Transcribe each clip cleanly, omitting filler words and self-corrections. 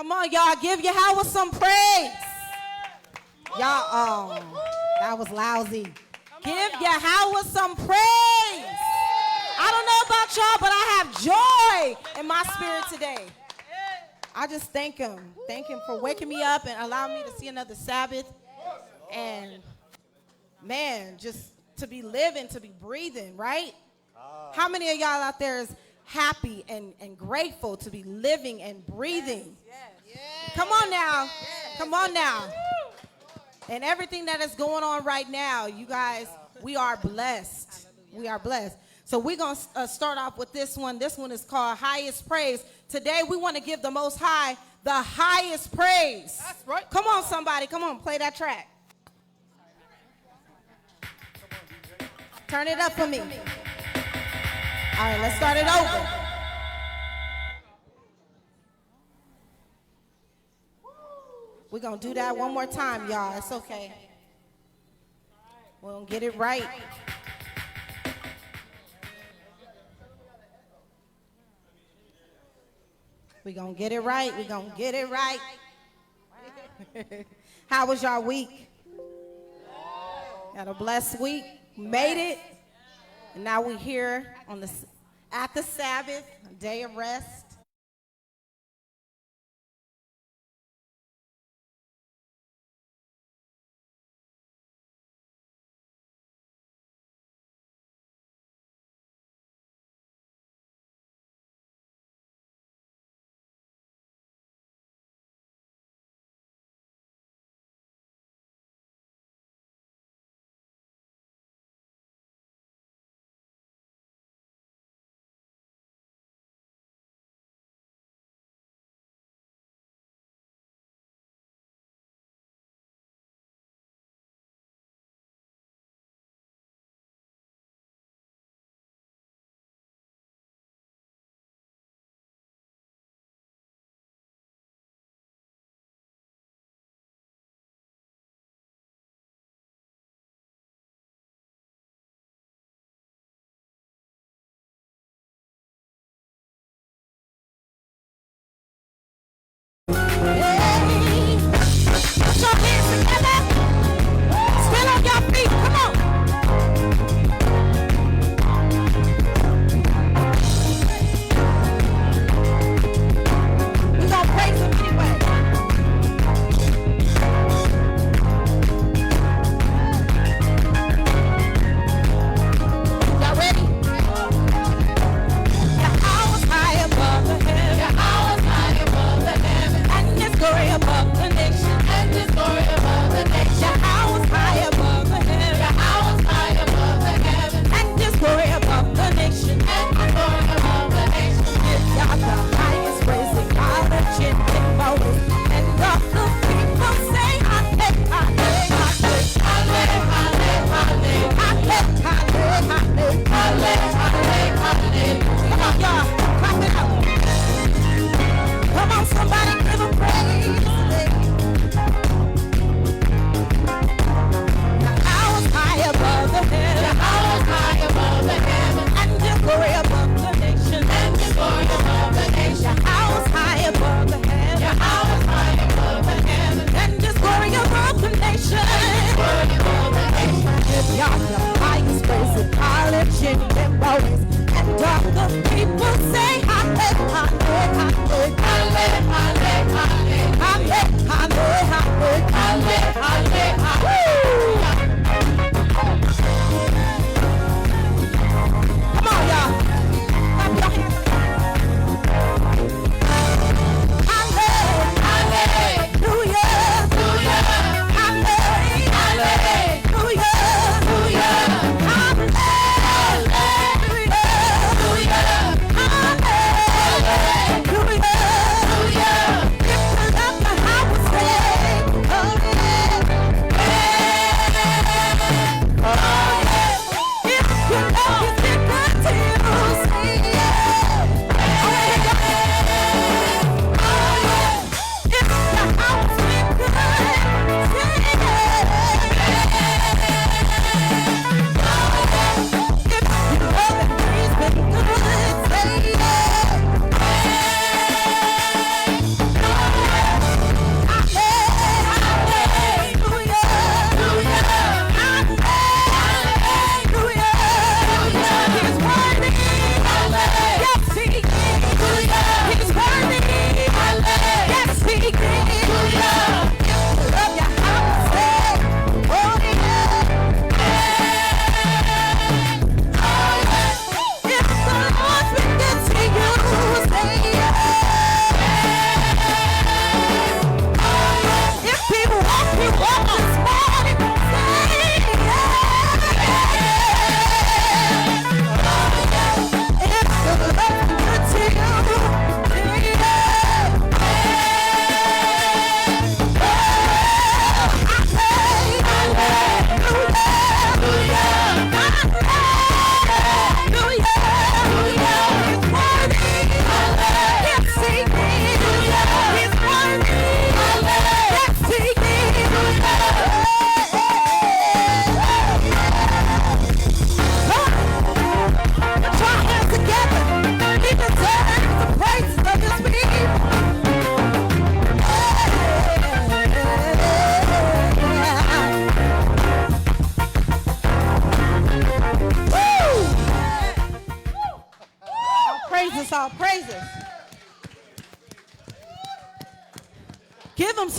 Come on, y'all. Give Yahweh some praise. Y'all, that was lousy. Give Yahweh some praise. I don't know about y'all, but I have joy in my spirit today. I just thank him. Thank him for waking me up and allowing me to see another Sabbath. And, man, just to be living, to be breathing, right? How many of y'all out there is happy and grateful to be living and breathing? Come on now. Come on now. And everything that is going on right now, you guys, we are blessed. We are blessed. So we're going to start off with this one. This one is called Highest Praise. Today we want to give the Most High the highest praise. That's right. Come on, somebody. Come on, play that track. Turn it up for me. All right, let's start it over. We're going to do that one more time, y'all. It's okay. We're going to get it right. We're going to get it right. We're going to get it right. How was y'all week? Had a blessed week. Made it. And now we're here on at the Sabbath, a day of rest.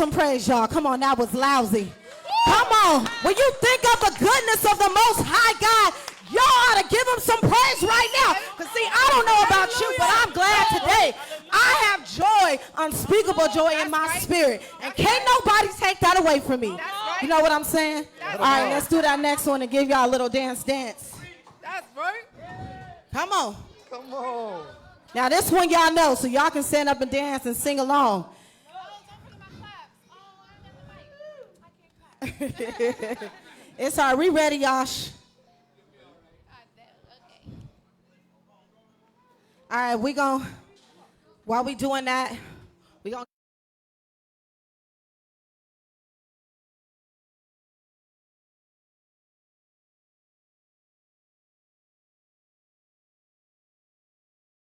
some praise, y'all. Come on, that was lousy. Come on. When you think of the goodness of the Most High God, y'all ought to give him some praise right now. Because, see, I don't know about you, but I'm glad today. I have joy, unspeakable joy in my spirit. And can't nobody take that away from me. You know what I'm saying? All right, let's do that next one and give y'all a little dance. That's right. Come on. Come on. Now, this one y'all know, so y'all can stand up and dance and sing along. It's all right. We ready, y'all? All right, we going, while we doing that, we going to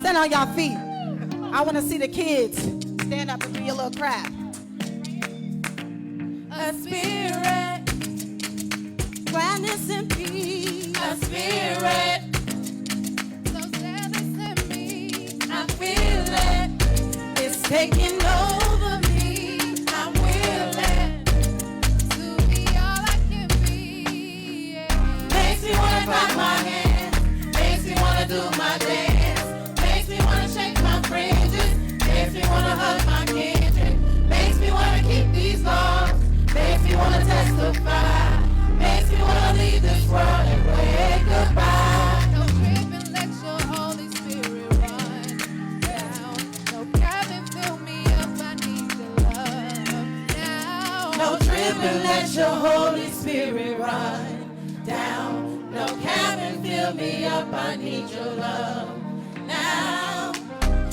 stand on y'all feet. I want to see the kids stand up and do your little crap. A spirit, gladness and peace. A spirit, so zealous in me. I feel it, it's taking over me. I'm willing to be all I can be. Yeah. Makes me wanna clap my hands, makes me wanna do my dance, makes me wanna shake my fringes, makes me wanna hug my kindred, makes me wanna keep these laws. Makes me want to testify. Makes me want to leave this world and wave goodbye. No trip and let your Holy Spirit run down. No cabin fill me up, I need your love now. No trip and let your Holy Spirit run down. No cabin fill me up, I need your love now.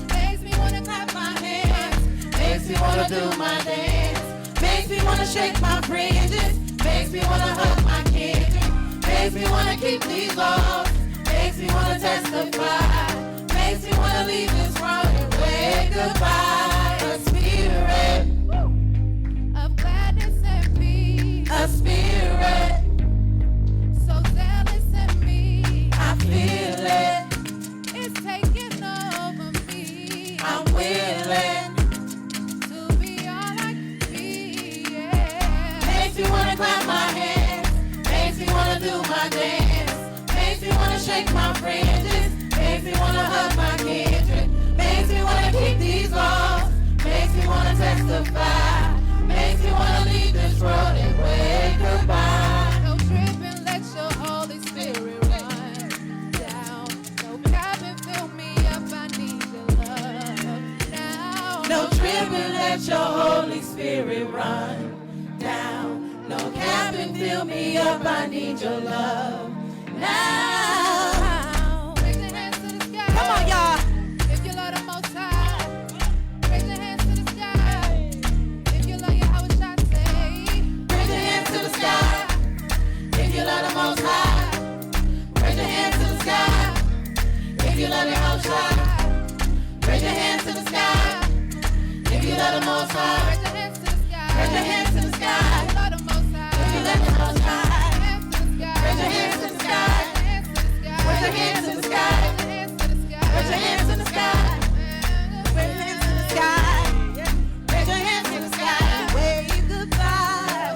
Makes me want to clap my hands. Makes me want to do my dance. Makes me wanna shake my fringes, makes me wanna hug my kindred, makes me wanna keep these laws, makes me wanna testify, makes me wanna leave this world and wave goodbye. A spirit of gladness and peace, a spirit so zealous in me. I feel it, it's taking over me. I'm willing. Makes me wanna clap my hands, makes me wanna do my dance, makes me wanna shake my fringes, makes me wanna hug my kindred, makes me wanna keep these laws, makes me wanna testify, makes me wanna leave this world and wave goodbye. No trip and let your Holy Spirit run down. No cabin fill me up, I need your love now. No trip and let your Holy Spirit run down. No cabin fill me up, I need your love now. Raise your hands to the sky. Come on, y'all. If you love the Most High, raise your hands to the sky. If you love Yahweh, say, raise your hands to the sky. If you love the Most High, raise your hands to the sky. If you love Yahweh, raise your hands to the sky. If you love the Most High, raise your hands to the sky. Raise your hands to the sky. Raise your hands to the sky. Raise your hands to the sky. Raise your hands to the sky. Raise your hands to the sky. Raise your hands to the sky. Wave goodbye.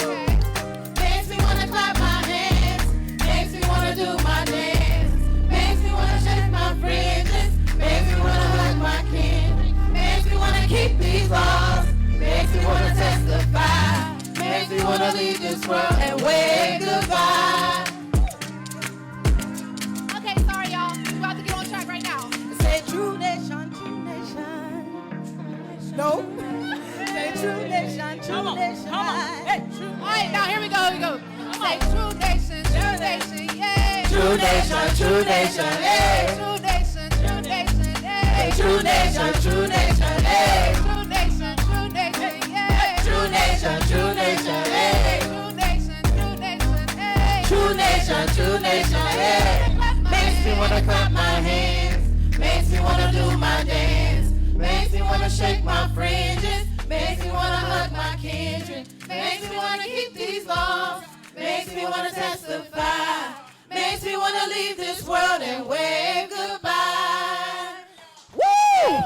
Makes me wanna clap my hands. Makes me wanna do my dance. Makes me wanna shake my fringes. Makes me wanna hug my kindred. Makes me wanna keep these laws. Makes me wanna testify. Makes me wanna leave this world and wave goodbye. Okay, sorry y'all. We're about to get on track right now. Say true nation, true nation. No. Say true nation, true nation. Come on. Hey, true. All right, now here we go. Say true nation, yeah. True nation, yeah. True nation, yeah. True nation, yeah. True nation, yeah. True nation, hey. True nation, hey. Makes me wanna clap my hands, makes me wanna do my dance, makes me wanna shake my fringes, makes me wanna hug my kindred, makes me wanna keep these laws, makes me wanna testify, makes me wanna leave this world and wave goodbye. Woo!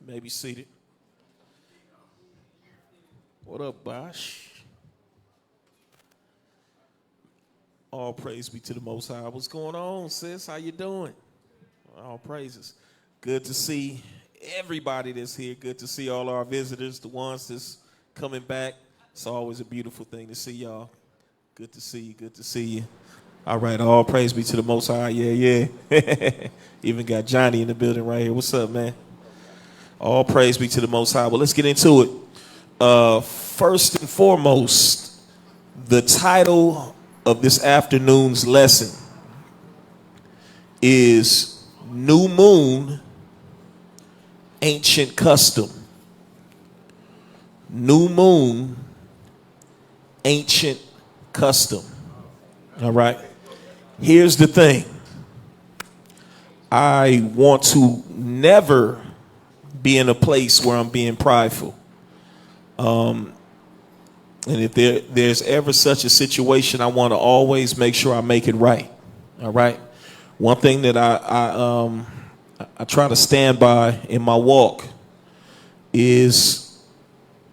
may be seated. What up, Bosh? All praise be to the Most High. What's going on, sis? How you doing? All praises. Good to see everybody that's here. Good to see all our visitors, the ones that's coming back. It's always a beautiful thing to see y'all. Good to see you. Good to see you. All right, all praise be to the Most High. Yeah. Even got Johnny in the building right here. What's up, man? All praise be to the Most High. Well, let's get into it. First and foremost, the title of this afternoon's lesson is New Moon, Ancient Custom. New Moon, Ancient Custom. All right. Here's the thing. I want to never be in a place where I'm being prideful. And if there's ever such a situation, I want to always make sure I make it right. All right. One thing that I try to stand by in my walk is,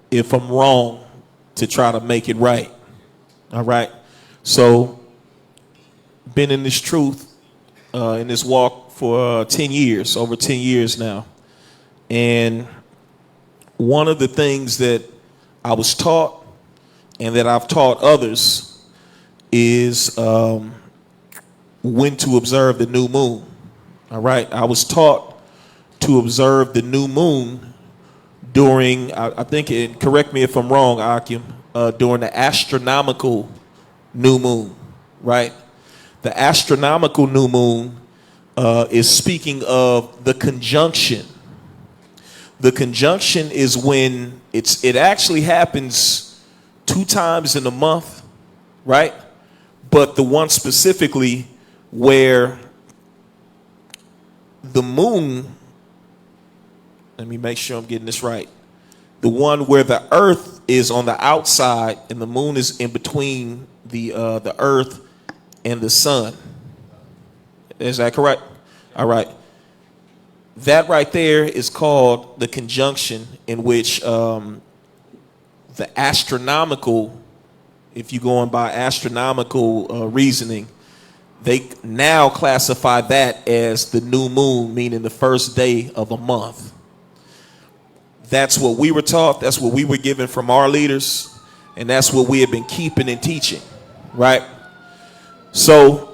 if I'm wrong, to try to make it right. All right. So, been in this truth, in this walk for 10 years, over 10 years now. And one of the things that I was taught and that I've taught others is when to observe the new moon. All right. I was taught to observe the new moon during, I think, correct me if I'm wrong, Akim, during the astronomical new moon, right? The astronomical new moon is speaking of the conjunction. The conjunction is when it actually happens 2 times in a month, right? But the one specifically where the moon, let me make sure I'm getting this right. The one where the earth is on the outside and the moon is in between the earth and the sun. Is that correct? All right. That right there is called the conjunction, in which the astronomical, if you're going by astronomical reasoning, they now classify that as the new moon, meaning the first day of a month. That's what we were taught. That's what we were given from our leaders. And that's what we have been keeping and teaching, right? So,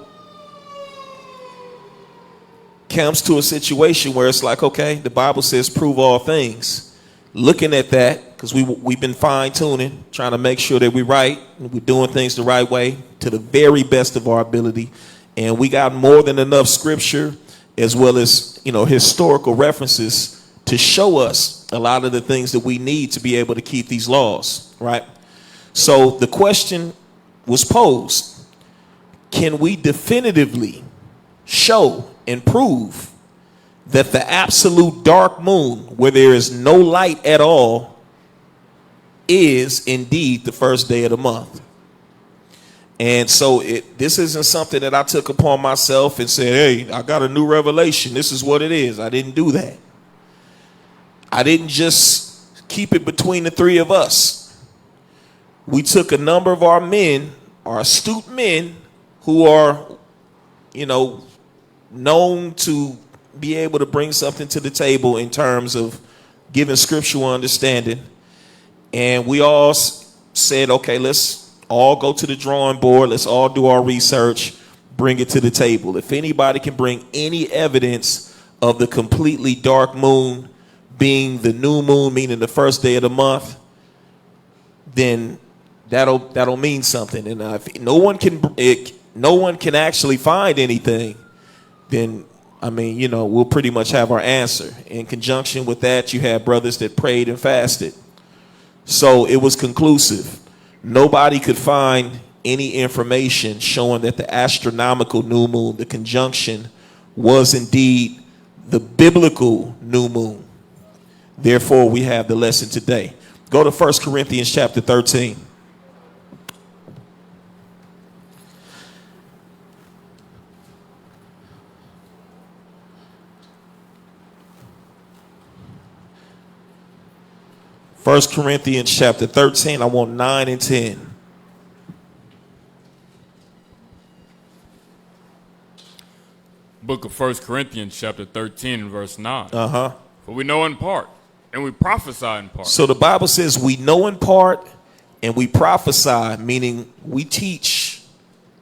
comes to a situation where it's like, okay, the Bible says prove all things. Looking at that, because we've been fine-tuning, trying to make sure that we're right, and we're doing things the right way to the very best of our ability. And we got more than enough scripture, as well as, historical references to show us a lot of the things that we need to be able to keep these laws, right? So the question was posed: can we definitively show and prove that the absolute dark moon, where there is no light at all, is indeed the first day of the month? And so this isn't something that I took upon myself and said, hey, I got a new revelation, this is what it is. I didn't do that. I didn't just keep it between the 3 of us. We took a number of our men, our astute men, who are, known to be able to bring something to the table in terms of giving scriptural understanding. And we all said, okay, let's all go to the drawing board. Let's all do our research, bring it to the table. If anybody can bring any evidence of the completely dark moon being the new moon, meaning the first day of the month, then that'll mean something. And if no one can actually find anything, then, we'll pretty much have our answer. In conjunction with that, you had brothers that prayed and fasted. So it was conclusive. Nobody could find any information showing that the astronomical new moon, the conjunction, was indeed the biblical new moon. Therefore, we have the lesson today. Go to 1 Corinthians chapter 13. 1 Corinthians chapter 13. I want 9 and 10. Book of 1 Corinthians chapter 13 and verse 9. Uh-huh. For we know in part, and we prophesy in part. So the Bible says we know in part and we prophesy, meaning we teach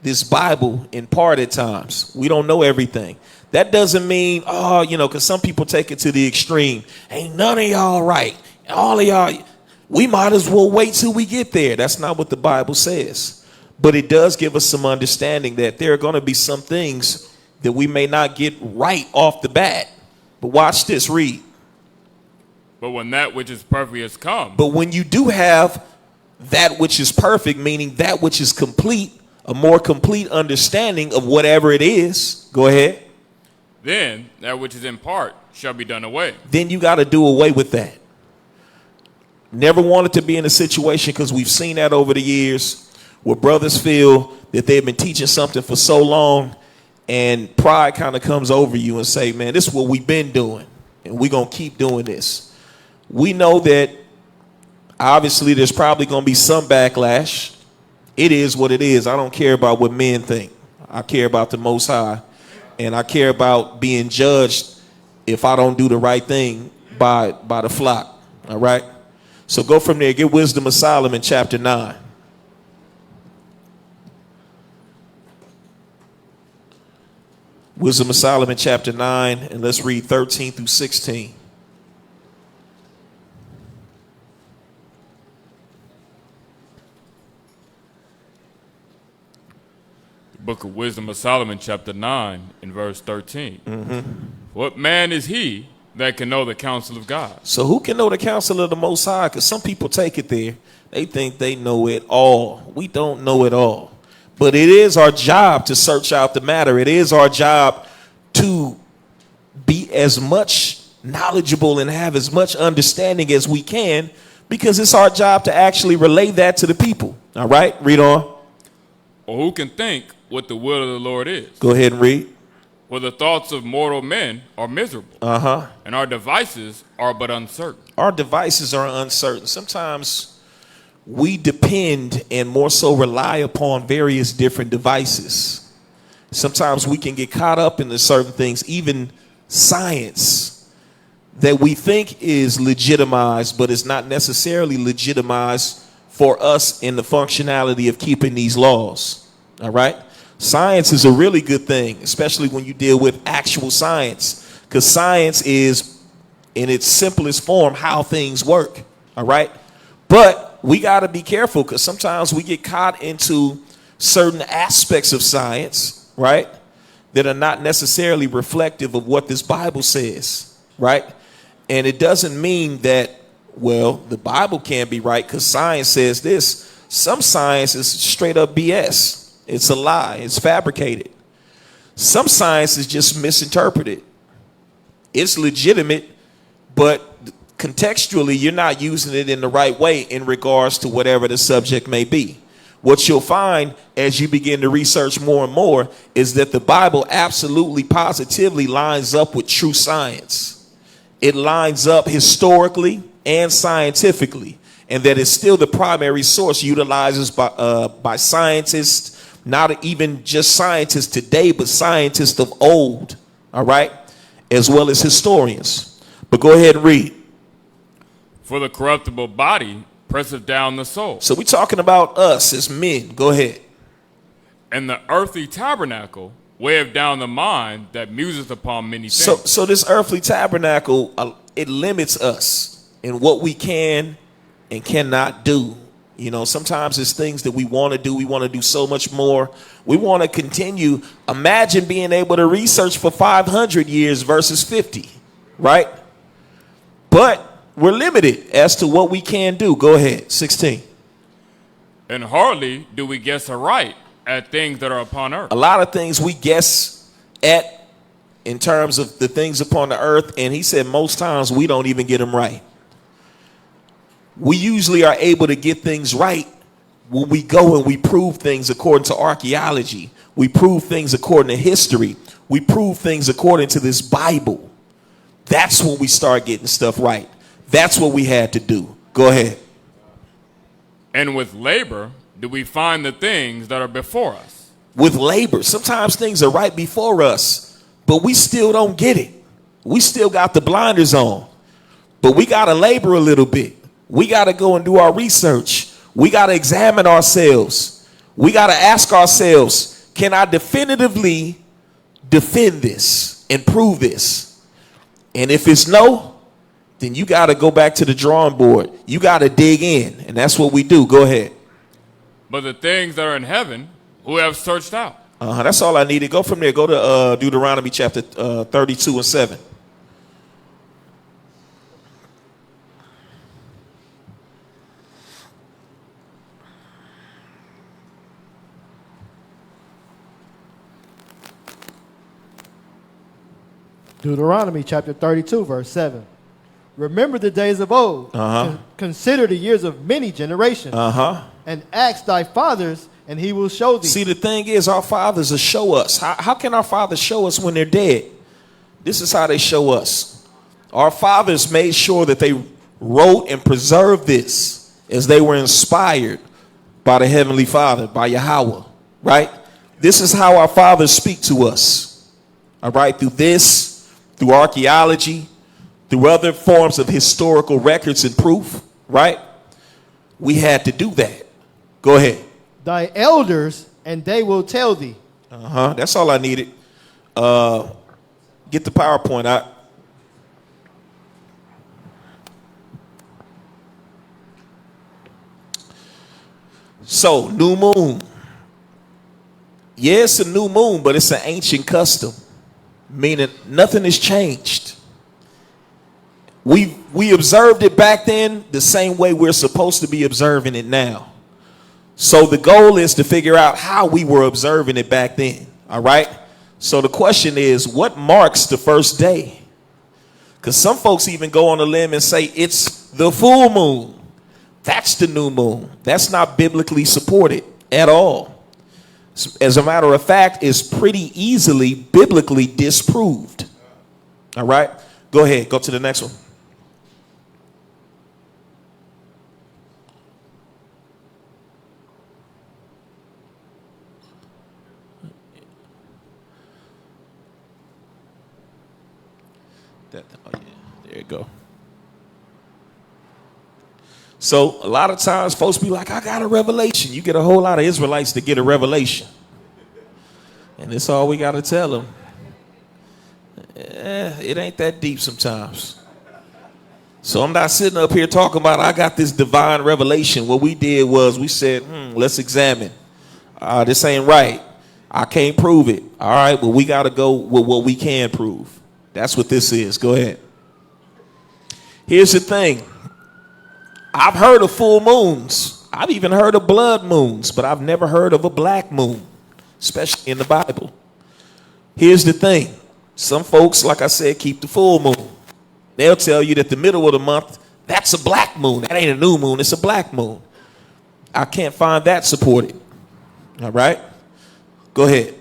this Bible in part at times. We don't know everything. That doesn't mean, because some people take it to the extreme. Ain't none of y'all right. All of y'all, we might as well wait till we get there. That's not what the Bible says. But it does give us some understanding that there are going to be some things that we may not get right off the bat. But watch this, read. But when that which is perfect has come. But when you do have that which is perfect, meaning that which is complete, a more complete understanding of whatever it is, go ahead. Then that which is in part shall be done away. Then you got to do away with that. Never wanted to be in a situation, because we've seen that over the years, where brothers feel that they've been teaching something for so long, and pride kind of comes over you and say, man, this is what we've been doing, and we're going to keep doing this. We know that obviously there's probably going to be some backlash. It is what it is. I don't care about what men think. I care about the Most High, and I care about being judged if I don't do the right thing by the flock. All right? So go from there. Get Wisdom of Solomon chapter 9. Wisdom of Solomon chapter 9, and let's read 13 through 16. Book of Wisdom of Solomon chapter 9 in verse 13. What man is he that can know the counsel of God? So who can know the counsel of the Most High? Because some people take it there. They think they know it all. We don't know it all. But it is our job to search out the matter. It is our job to be as much knowledgeable and have as much understanding as we can, because it's our job to actually relay that to the people. All right, read on. Or who can think what the will of the Lord is? Go ahead and read. For the thoughts of mortal men are miserable, and our devices are but uncertain. Our devices are uncertain. Sometimes we depend and more so rely upon various different devices. Sometimes we can get caught up into certain things, even science, that we think is legitimized, but it's not necessarily legitimized for us in the functionality of keeping these laws. All right? Science is a really good thing, especially when you deal with actual science, because science is, in its simplest form, how things work. All right? But we got to be careful, because sometimes we get caught into certain aspects of science, right, that are not necessarily reflective of what this Bible says, right? And it doesn't mean that, well, the Bible can't be right because science says this. Some science is straight up BS. It's a lie. It's fabricated. Some science is just misinterpreted. It's legitimate, but contextually, you're not using it in the right way in regards to whatever the subject may be. What you'll find as you begin to research more and more is that the Bible absolutely positively lines up with true science. It lines up historically and scientifically, and that is still the primary source utilized by scientists, not even just scientists today, but scientists of old, all right, as well as historians. But go ahead and read. For the corruptible body presseth down the soul. So we're talking about us as men. Go ahead. And the earthly tabernacle weigheth down the mind that museth upon many things. So this earthly tabernacle, it limits us in what we can and cannot do. You know, sometimes it's things that we want to do. We want to do so much more. We want to continue. Imagine being able to research for 500 years versus 50, right? But we're limited as to what we can do. Go ahead, 16. And hardly do we guess aright at things that are upon earth. A lot of things we guess at in terms of the things upon the earth, and he said most times we don't even get them right. We usually are able to get things right when we go and we prove things according to archaeology. We prove things according to history. We prove things according to this Bible. That's when we start getting stuff right. That's what we had to do. Go Go ahead. And with labor do we find the things that are before us. With labor. Sometimes things are right before us, but we still don't get it. We still got the blinders on. But we got to labor a little bit. We got to go and do our research. We got to examine ourselves. We got to ask ourselves, can I definitively defend this and prove this? And if it's no, then you got to go back to the drawing board. You got to dig in. And that's what we do. Go ahead. But the things that are in heaven, who have searched out. That's all I needed. Go from there. Go to Deuteronomy chapter 32 and 7. Deuteronomy chapter 32, verse 7. Remember the days of old. Consider the years of many generations. And ask thy fathers, and he will show thee. See, the thing is, our fathers will show us. How can our fathers show us when they're dead? This is how they show us. Our fathers made sure that they wrote and preserved this as they were inspired by the Heavenly Father, by Yahweh, right? This is how our fathers speak to us, all right? Through this, through archaeology, through other forms of historical records and proof, right? We had to do that. Go ahead. Thy elders, and they will tell thee. That's all I needed. Get the PowerPoint out. So, new moon. Yeah, it's a new moon, but it's an ancient custom, meaning nothing has changed. We observed it back then the same way we're supposed to be observing it now. So the goal is to figure out how we were observing it back then. All right. So the question is, what marks the first day? Because some folks even go on a limb and say it's the full moon. That's the new moon. That's not biblically supported at all. As a matter of fact, it's pretty easily biblically disproved. All right. Go ahead. Go to the next one. Oh yeah, there you go. So a lot of times folks be like, I got a revelation. You get a whole lot of Israelites to get a revelation. And that's all we got to tell them. It ain't that deep sometimes. So I'm not sitting up here talking about I got this divine revelation. What we did was we said, let's examine. This ain't right. I can't prove it. All right, well, we got to go with what we can prove. That's what this is. Go ahead. Here's the thing. I've heard of full moons. I've even heard of blood moons, but I've never heard of a black moon, especially in the Bible. Here's the thing. Some folks, like I said, keep the full moon. They'll tell you that the middle of the month, that's a black moon. That ain't a new moon. It's a black moon. I can't find that supported. All right? Go ahead.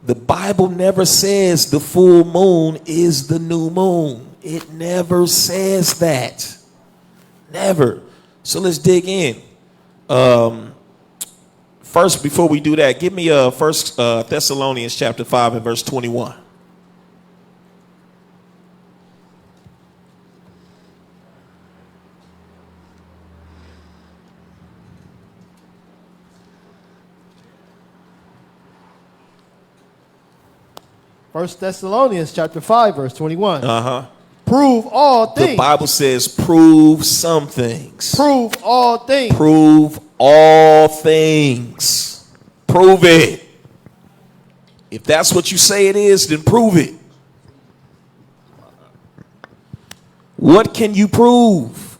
The Bible never says the full moon is the new moon. It never says that. Never. So let's dig in. First, before we do that, give me 1 Thessalonians chapter 5 and verse 21. First Thessalonians chapter 5, verse 21. Prove all things. The Bible says prove some things. Prove all things. Prove all things. Prove it. If that's what you say it is, then prove it. What can you prove?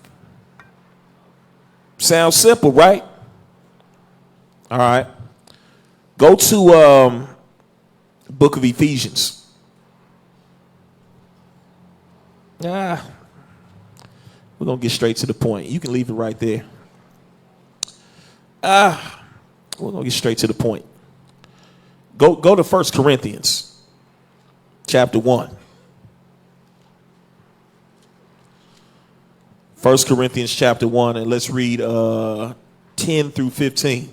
Sounds simple, right? All right. Go to book of Ephesians. We're going to get straight to the point. You can leave it right there. We're going to get straight to the point. Go to 1 Corinthians chapter 1. 1 Corinthians chapter 1, and let's read 10 through 15.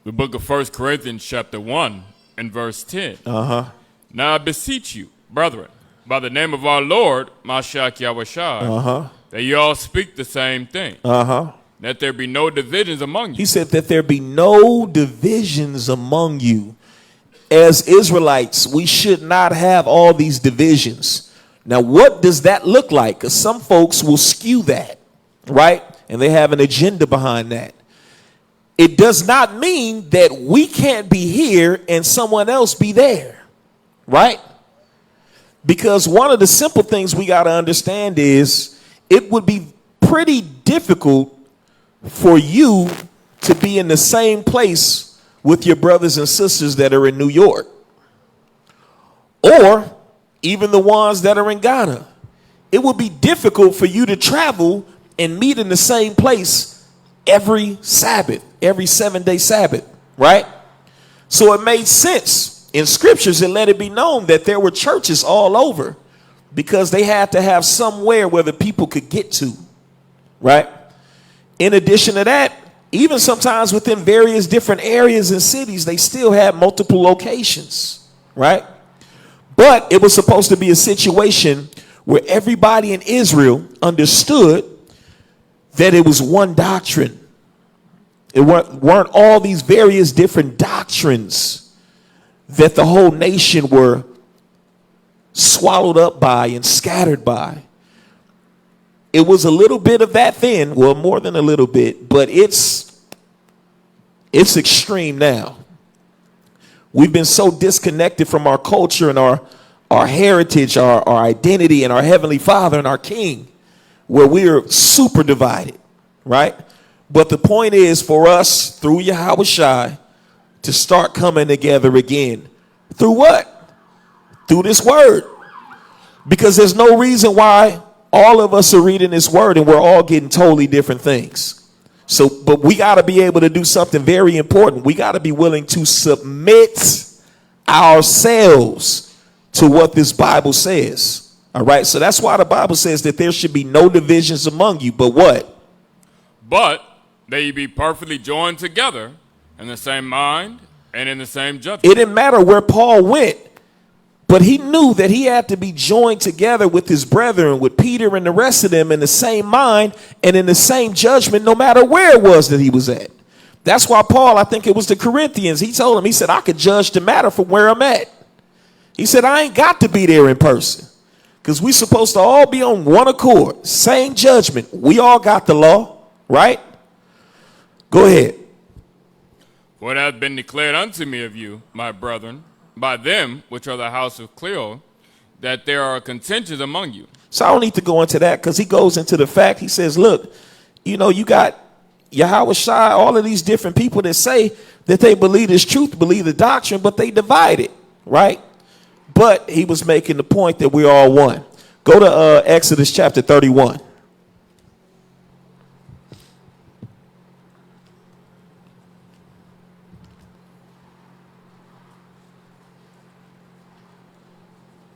The book of 1 Corinthians chapter 1 and verse 10. Now I beseech you, brethren, by the name of our Lord, Mashiach Yahushua, that you all speak the same thing. That there be no divisions among you. He said that there be no divisions among you. As Israelites, we should not have all these divisions. Now, what does that look like? Because some folks will skew that, right? And they have an agenda behind that. It does not mean that we can't be here and someone else be there, right? Because one of the simple things we got to understand is it would be pretty difficult for you to be in the same place with your brothers and sisters that are in New York, or even the ones that are in Ghana. It would be difficult for you to travel and meet in the same place every Sabbath, every 7-day Sabbath, right? So it made sense in scriptures and let it be known that there were churches all over because they had to have somewhere where the people could get to, right? In addition to that, even sometimes within various different areas and cities, they still had multiple locations, right? But it was supposed to be a situation where everybody in Israel understood that it was one doctrine. It weren't all these various different doctrines that the whole nation were swallowed up by and scattered by. It was a little bit of that then, well, more than a little bit, but it's extreme now. We've been so disconnected from our culture and our heritage, our identity, and our Heavenly Father and our King, where we're super divided, right? But the point is for us, through Yahushua, to start coming together again. Through what? Through this word. Because there's no reason why all of us are reading this word and we're all getting totally different things. So, but we got to be able to do something very important. We got to be willing to submit ourselves to what this Bible says. All right. So that's why the Bible says that there should be no divisions among you. But what? But that ye be perfectly joined together in the same mind and in the same judgment. It didn't matter where Paul went, but he knew that he had to be joined together with his brethren, with Peter and the rest of them in the same mind and in the same judgment, no matter where it was that he was at. That's why Paul, I think it was the Corinthians, he told him, he said, I could judge the matter from where I'm at. He said, I ain't got to be there in person because we supposed to all be on one accord, same judgment. We all got the law, right? Go ahead. What hath been declared unto me of you, my brethren, by them which are the house of Cleo, that there are contentions among you. So I don't need to go into that because he goes into the fact, he says, look, you know, you got Yahushua, all of these different people that say that they believe this truth, believe the doctrine, but they divided, right? But he was making the point that we're all one. Go to Exodus chapter 31.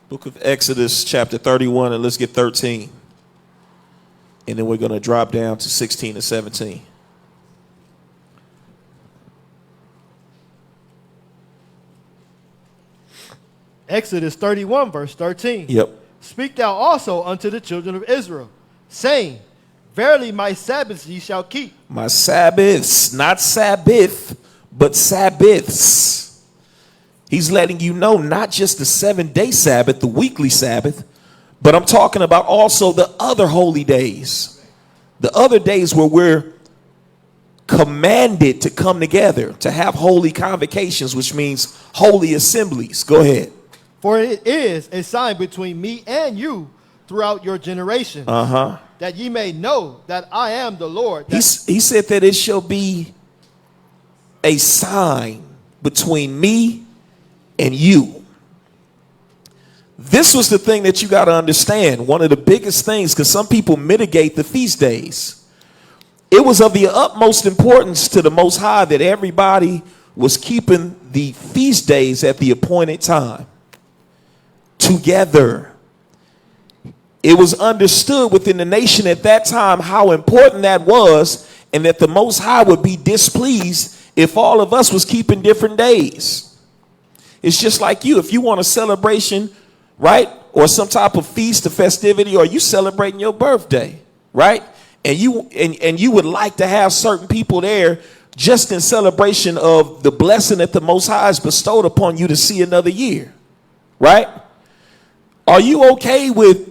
Book of Exodus chapter 31, and let's get 13. And then we're going to drop down to 16 and 17. Exodus 31, verse 13. Yep. Speak thou also unto the children of Israel, saying, verily my Sabbaths ye shall keep. My Sabbaths, not Sabbath, but Sabbaths. He's letting you know not just the 7-day Sabbath, the weekly Sabbath, but I'm talking about also the other holy days. The other days where we're commanded to come together, to have holy convocations, which means holy assemblies. Go ahead. For it is a sign between me and you throughout your generations, that ye may know that I am the Lord. He said that it shall be a sign between me and you. This was the thing that you got to understand. One of the biggest things, because some people mitigate the feast days. It was of the utmost importance to the Most High that everybody was keeping the feast days at the appointed time together. it was understood within the nation at that time how important that was, and that the Most High would be displeased if all of us was keeping different days. It's just like you. If you want a celebration, right, or some type of feast or festivity, or you celebrating your birthday, right, and you would like to have certain people there just in celebration of the blessing that the Most High has bestowed upon you to see another year, right? Are you okay with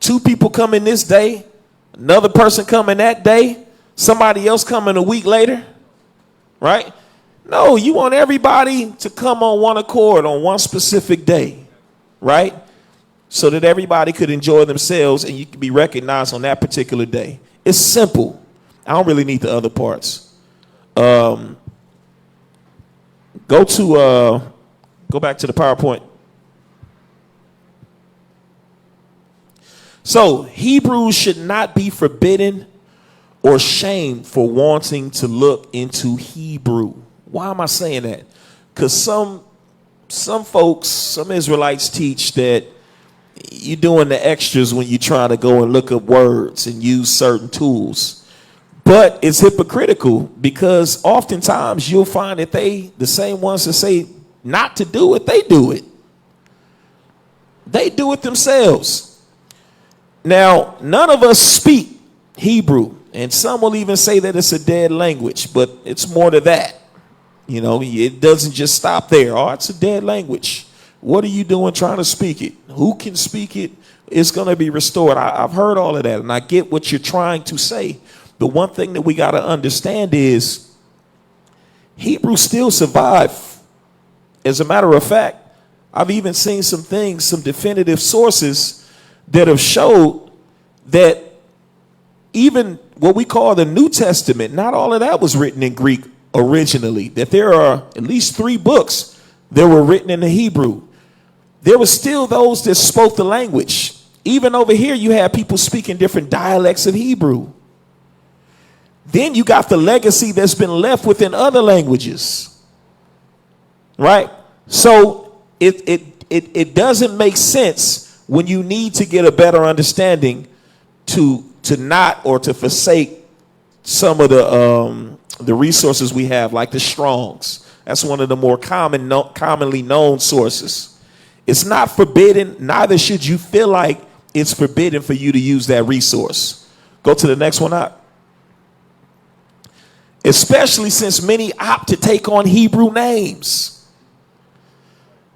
2 people coming this day, another person coming that day, somebody else coming a week later, right? No, you want everybody to come on one accord on one specific day, right? So that everybody could enjoy themselves and you can be recognized on that particular day. It's simple. I don't really need the other parts. Go back to the PowerPoint. So Hebrews should not be forbidden or shamed for wanting to look into Hebrew. Why am I saying that? Because some folks, some Israelites teach that you're doing the extras when you try to go and look up words and use certain tools. But it's hypocritical, because oftentimes you'll find that the same ones that say not to do it, they do it. They do it themselves. Now, none of us speak Hebrew, and some will even say that it's a dead language, but it's more to that. You know, it doesn't just stop there. Oh, it's a dead language. What are you doing trying to speak it? Who can speak it? It's going to be restored. I've heard all of that, and I get what you're trying to say. The one thing that we got to understand is Hebrew still survive. As a matter of fact, I've even seen some things, some definitive sources that have showed that even what we call the New Testament, not all of that was written in Greek originally, that there are at least 3 books that were written in the Hebrew. There were still those that spoke the language. Even over here, you have people speaking different dialects of Hebrew. Then you got the legacy that's been left within other languages, right? So it doesn't make sense when you need to get a better understanding to not, or to forsake some of the resources we have, like the Strongs. That's one of the more commonly known sources. It's not forbidden, neither should you feel like it's forbidden for you to use that resource. Go to the next one out. Especially since many opt to take on Hebrew names.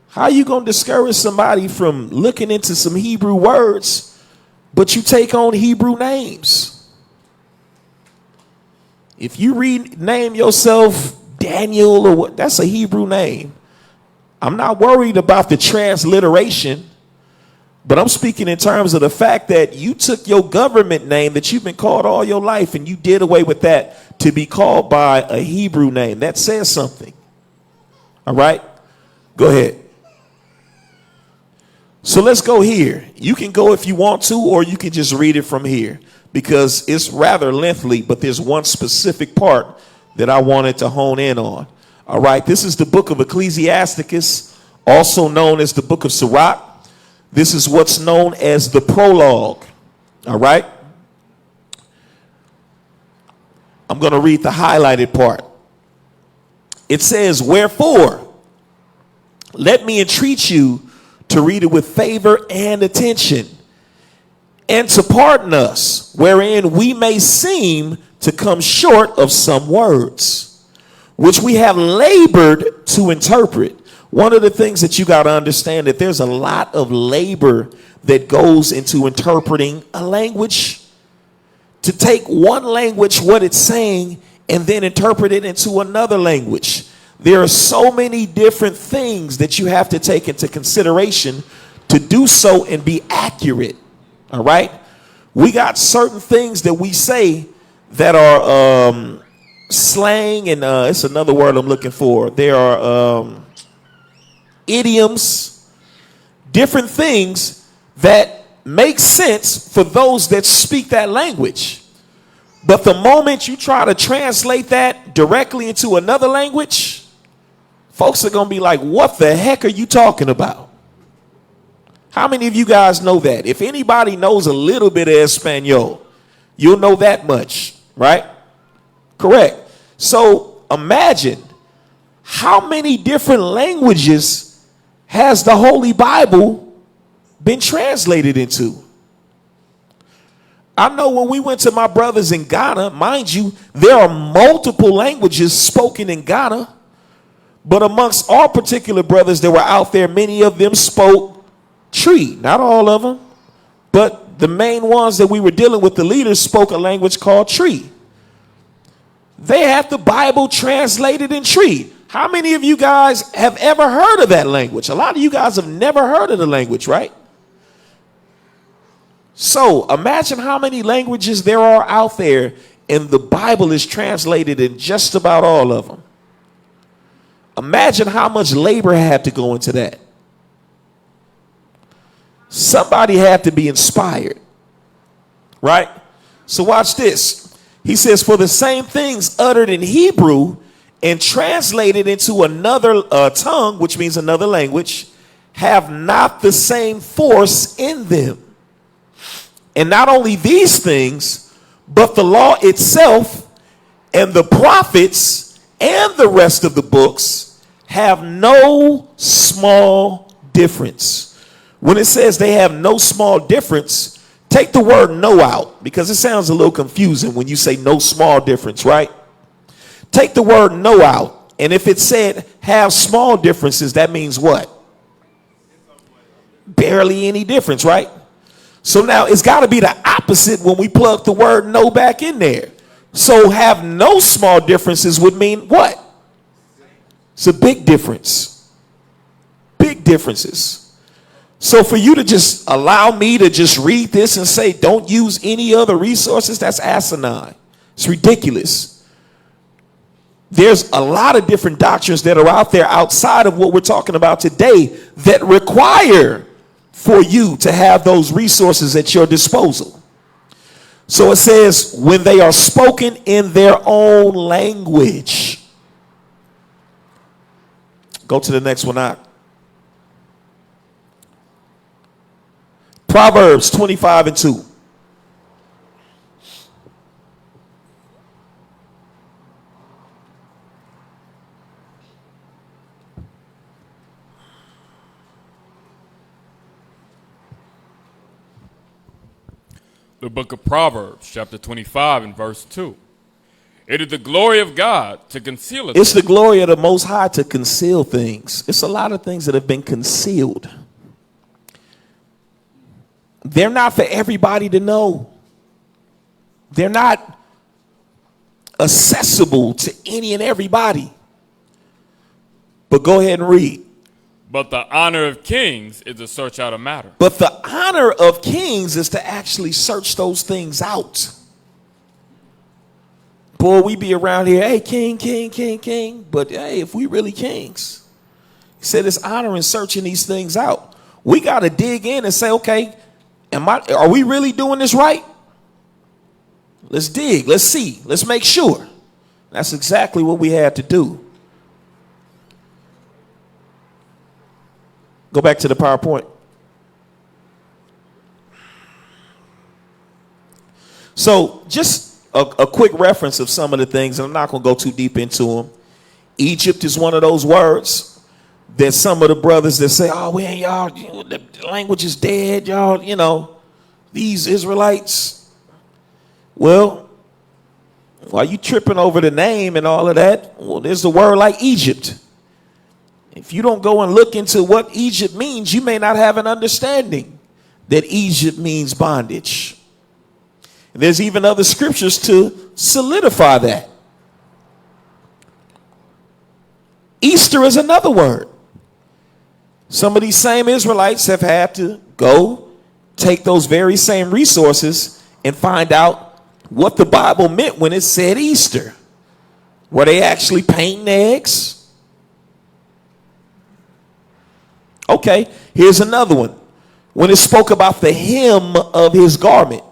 How are you going to discourage somebody from looking into some Hebrew words, but you take on Hebrew names? If you name yourself Daniel or what, that's a Hebrew name. I'm not worried about the transliteration, but I'm speaking in terms of the fact that you took your government name that you've been called all your life and you did away with that to be called by a Hebrew name. That says something. All right? Go ahead. So let's go here. You can go if you want to, or you can just read it from here, because it's rather lengthy, but there's one specific part that I wanted to hone in on. All right, this is the book of Ecclesiastes, also known as the book of Sirach. This is what's known as the Prologue. All right. I'm going to read the highlighted part. It says, "Wherefore, let me entreat you to read it with favor and attention, and to pardon us, wherein we may seem to come short of some words, which we have labored to interpret." One of the things that you got to understand, that there's a lot of labor that goes into interpreting a language. To take one language, what it's saying, and then interpret it into another language. There are so many different things that you have to take into consideration to do so and be accurate. All right? We got certain things that we say that are slang, and it's another word I'm looking for. There are idioms, different things that make sense for those that speak that language. But the moment you try to translate that directly into another language, folks are going to be like, what the heck are you talking about? How many of you guys know that? If anybody knows a little bit of Espanol, you'll know that much, right? Correct. So imagine how many different languages has the Holy Bible been translated into? I know when we went to my brothers in Ghana, mind you, there are multiple languages spoken in Ghana, but amongst our particular brothers that were out there, many of them spoke Tree. Not all of them, but the main ones that we were dealing with, the leaders, spoke a language called Tree. They had the Bible translated in Tree. How many of you guys have ever heard of that language? A lot of you guys have never heard of the language, right? So imagine how many languages there are out there, and the Bible is translated in just about all of them. Imagine how much labor had to go into that. Somebody had to be inspired, right? So watch this. He says, for the same things uttered in Hebrew and translated into another tongue, which means another language, have not the same force in them. And not only these things, but the law itself and the prophets and the rest of the books have no small difference. When it says they have no small difference, take the word no out, because it sounds a little confusing when you say no small difference, right? Take the word no out. And if it said have small differences, that means what? Barely any difference, right? So now it's got to be the opposite when we plug the word no back in there. So have no small differences would mean what? It's a big difference. Big differences. So for you to just allow me to just read this and say don't use any other resources, that's asinine. It's ridiculous. There's a lot of different doctrines that are out there outside of what we're talking about today that require for you to have those resources at your disposal. So it says when they are spoken in their own language. Go to the next one out. Proverbs 25:2. The book of Proverbs, chapter 25 and verse 2. It is the glory of God to conceal it. It's the glory of the Most High to conceal things. It's a lot of things that have been concealed. They're not for everybody to know. They're not accessible to any and everybody. But go ahead and read. But the honor of kings is to search out a matter. But the honor of kings is to actually search those things out. Boy, we be around here, hey, king, king, king, king. But hey, if we really kings, he said it's honor in searching these things out. We got to dig in and say, okay, are we really doing this right? Let's dig, let's see, let's make sure. That's exactly what we had to do. Go back to the PowerPoint. So just a quick reference of some of the things, and I'm not going to go too deep into them. Egypt is one of those words that some of the brothers that say, oh, we ain't y'all, the language is dead, y'all, these Israelites. Well, while you tripping over the name and all of that, well, there's a word like Egypt. If you don't go and look into what Egypt means, you may not have an understanding that Egypt means bondage. And there's even other scriptures to solidify that. Easter is another word. Some of these same Israelites have had to go take those very same resources and find out what the Bible meant when it said Easter. Were they actually painting eggs? Okay, here's another one. When it spoke about the hem of his garment,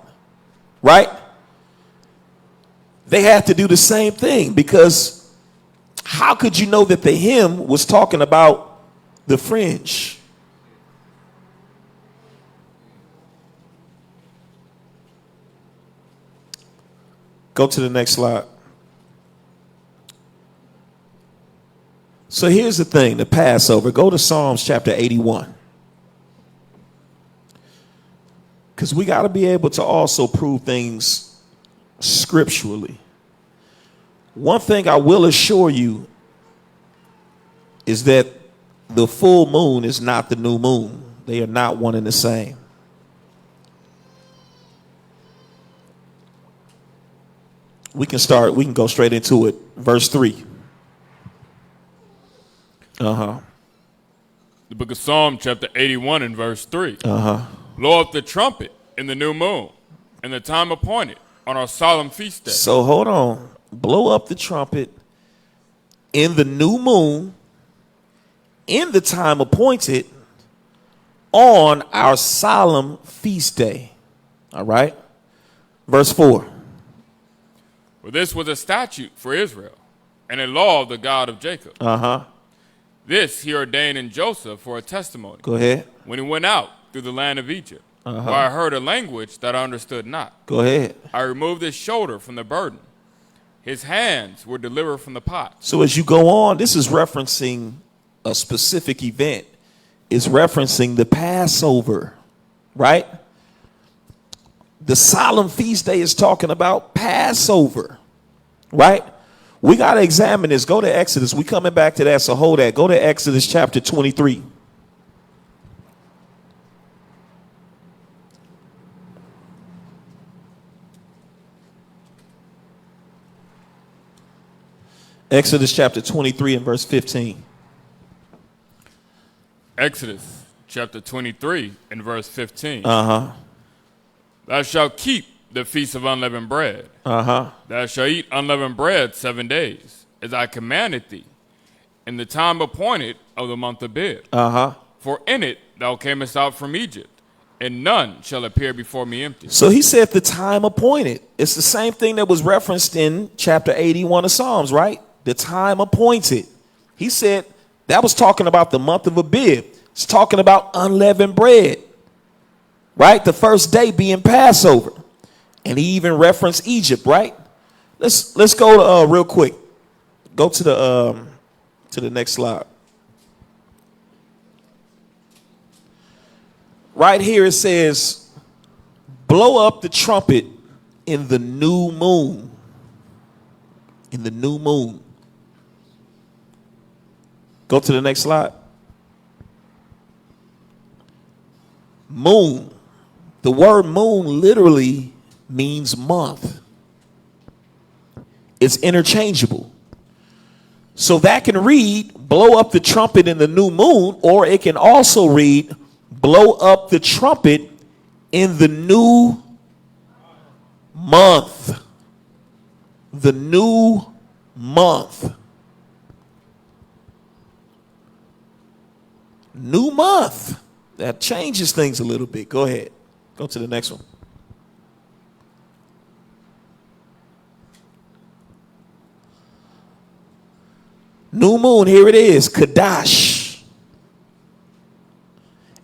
right? They had to do the same thing, because how could you know that the hem was talking about the fringe? Go to the next slide. So here's the thing, the Passover. Go to Psalms chapter 81. Because we got to be able to also prove things scripturally. One thing I will assure you is that the full moon is not the new moon. They are not one and the same. We can go straight into it. Verse 3. The book of Psalm chapter 81 and verse 3. Blow up the trumpet in the new moon, in the time appointed on our solemn feast day. So hold on. Blow up the trumpet in the new moon, in the time appointed on our solemn feast day. All right. Verse 4. For this was a statute for Israel and a law of the God of Jacob. This he ordained in Joseph for a testimony. Go ahead. When he went out through the land of Egypt, where I heard a language that I understood not. Go ahead. I removed his shoulder from the burden. His hands were delivered from the pot. So as you go on, this is referencing a specific event. It's referencing the Passover, right? The solemn feast day is talking about Passover, right? We got to examine this. Go to Exodus. We coming back to that, so hold that. Go to Exodus chapter 23. Exodus chapter 23 and verse 15. Exodus chapter 23 and verse 15. Thou shalt keep the feast of unleavened bread. Thou shalt eat unleavened bread 7 days, as I commanded thee, in the time appointed of the month of Abib. For in it thou camest out from Egypt, and none shall appear before me empty. So he said the time appointed. It's the same thing that was referenced in chapter 81 of Psalms, right? The time appointed. He said that was talking about the month of Abib. It's talking about unleavened bread, right? The first day being Passover. And he even referenced Egypt, right? Let's go to, real quick. Go to the next slide. Right here it says, blow up the trumpet in the new moon. In the new moon. Go to the next slide. Moon. The word moon literally means month. It's interchangeable. So that can read, blow up the trumpet in the new moon, or it can also read, blow up the trumpet in the new month. The new month. New month. That changes things a little bit. Go ahead. Go to the next one. New moon, here it is. Kadash.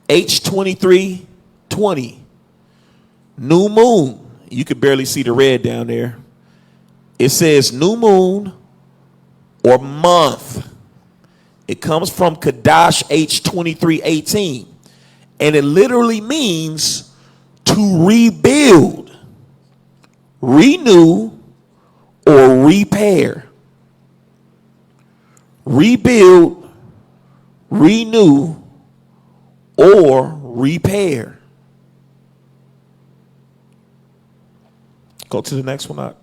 H2320. New moon. You could barely see the red down there. It says new moon or month. It comes from Kadash H2318. And it literally means to rebuild, renew, or repair. Rebuild, renew, or repair. Go to the next one up.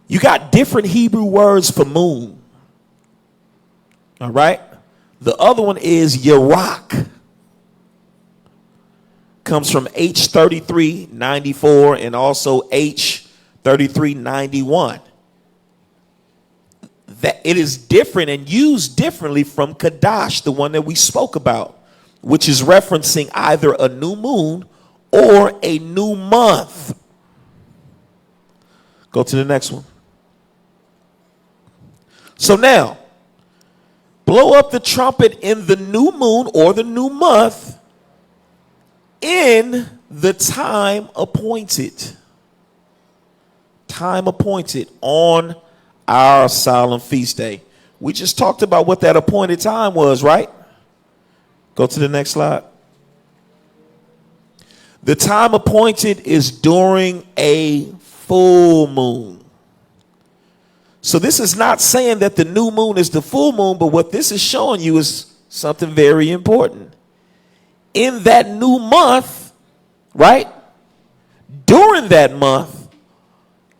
You got different Hebrew words for moon. All right? The other one is Yarak. Comes from H3394 and also H3391. That it is different and used differently from Kadash, the one that we spoke about, which is referencing either a new moon or a new month. Go to the next one. So now, blow up the trumpet in the new moon or the new month in the time appointed. Time appointed on our solemn feast day. We just talked about what that appointed time was, right? Go to the next slide. The time appointed is during a full moon. So this is not saying that the new moon is the full moon, but what this is showing you is something very important. In that new month, right? During that month,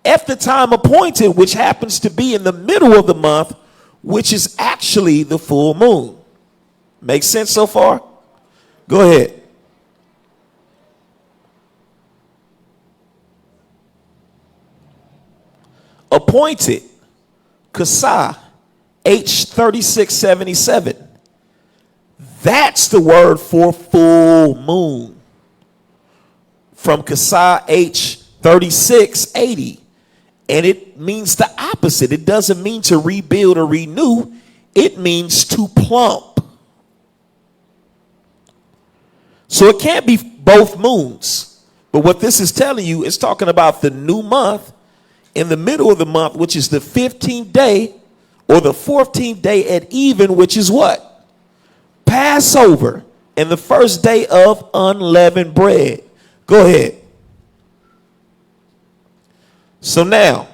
at the time appointed, which happens to be in the middle of the month, which is actually the full moon. Make sense so far? Go ahead. Appointed, Kasa, H3677. That's the word for full moon. From Kasa H3680. And it means the opposite. It doesn't mean to rebuild or renew. It means to plump. So it can't be both moons. But what this is telling you is talking about the new month in the middle of the month, which is the 15th day or the 14th day at even, which is what? Passover, and the first day of unleavened bread. Go ahead. So now,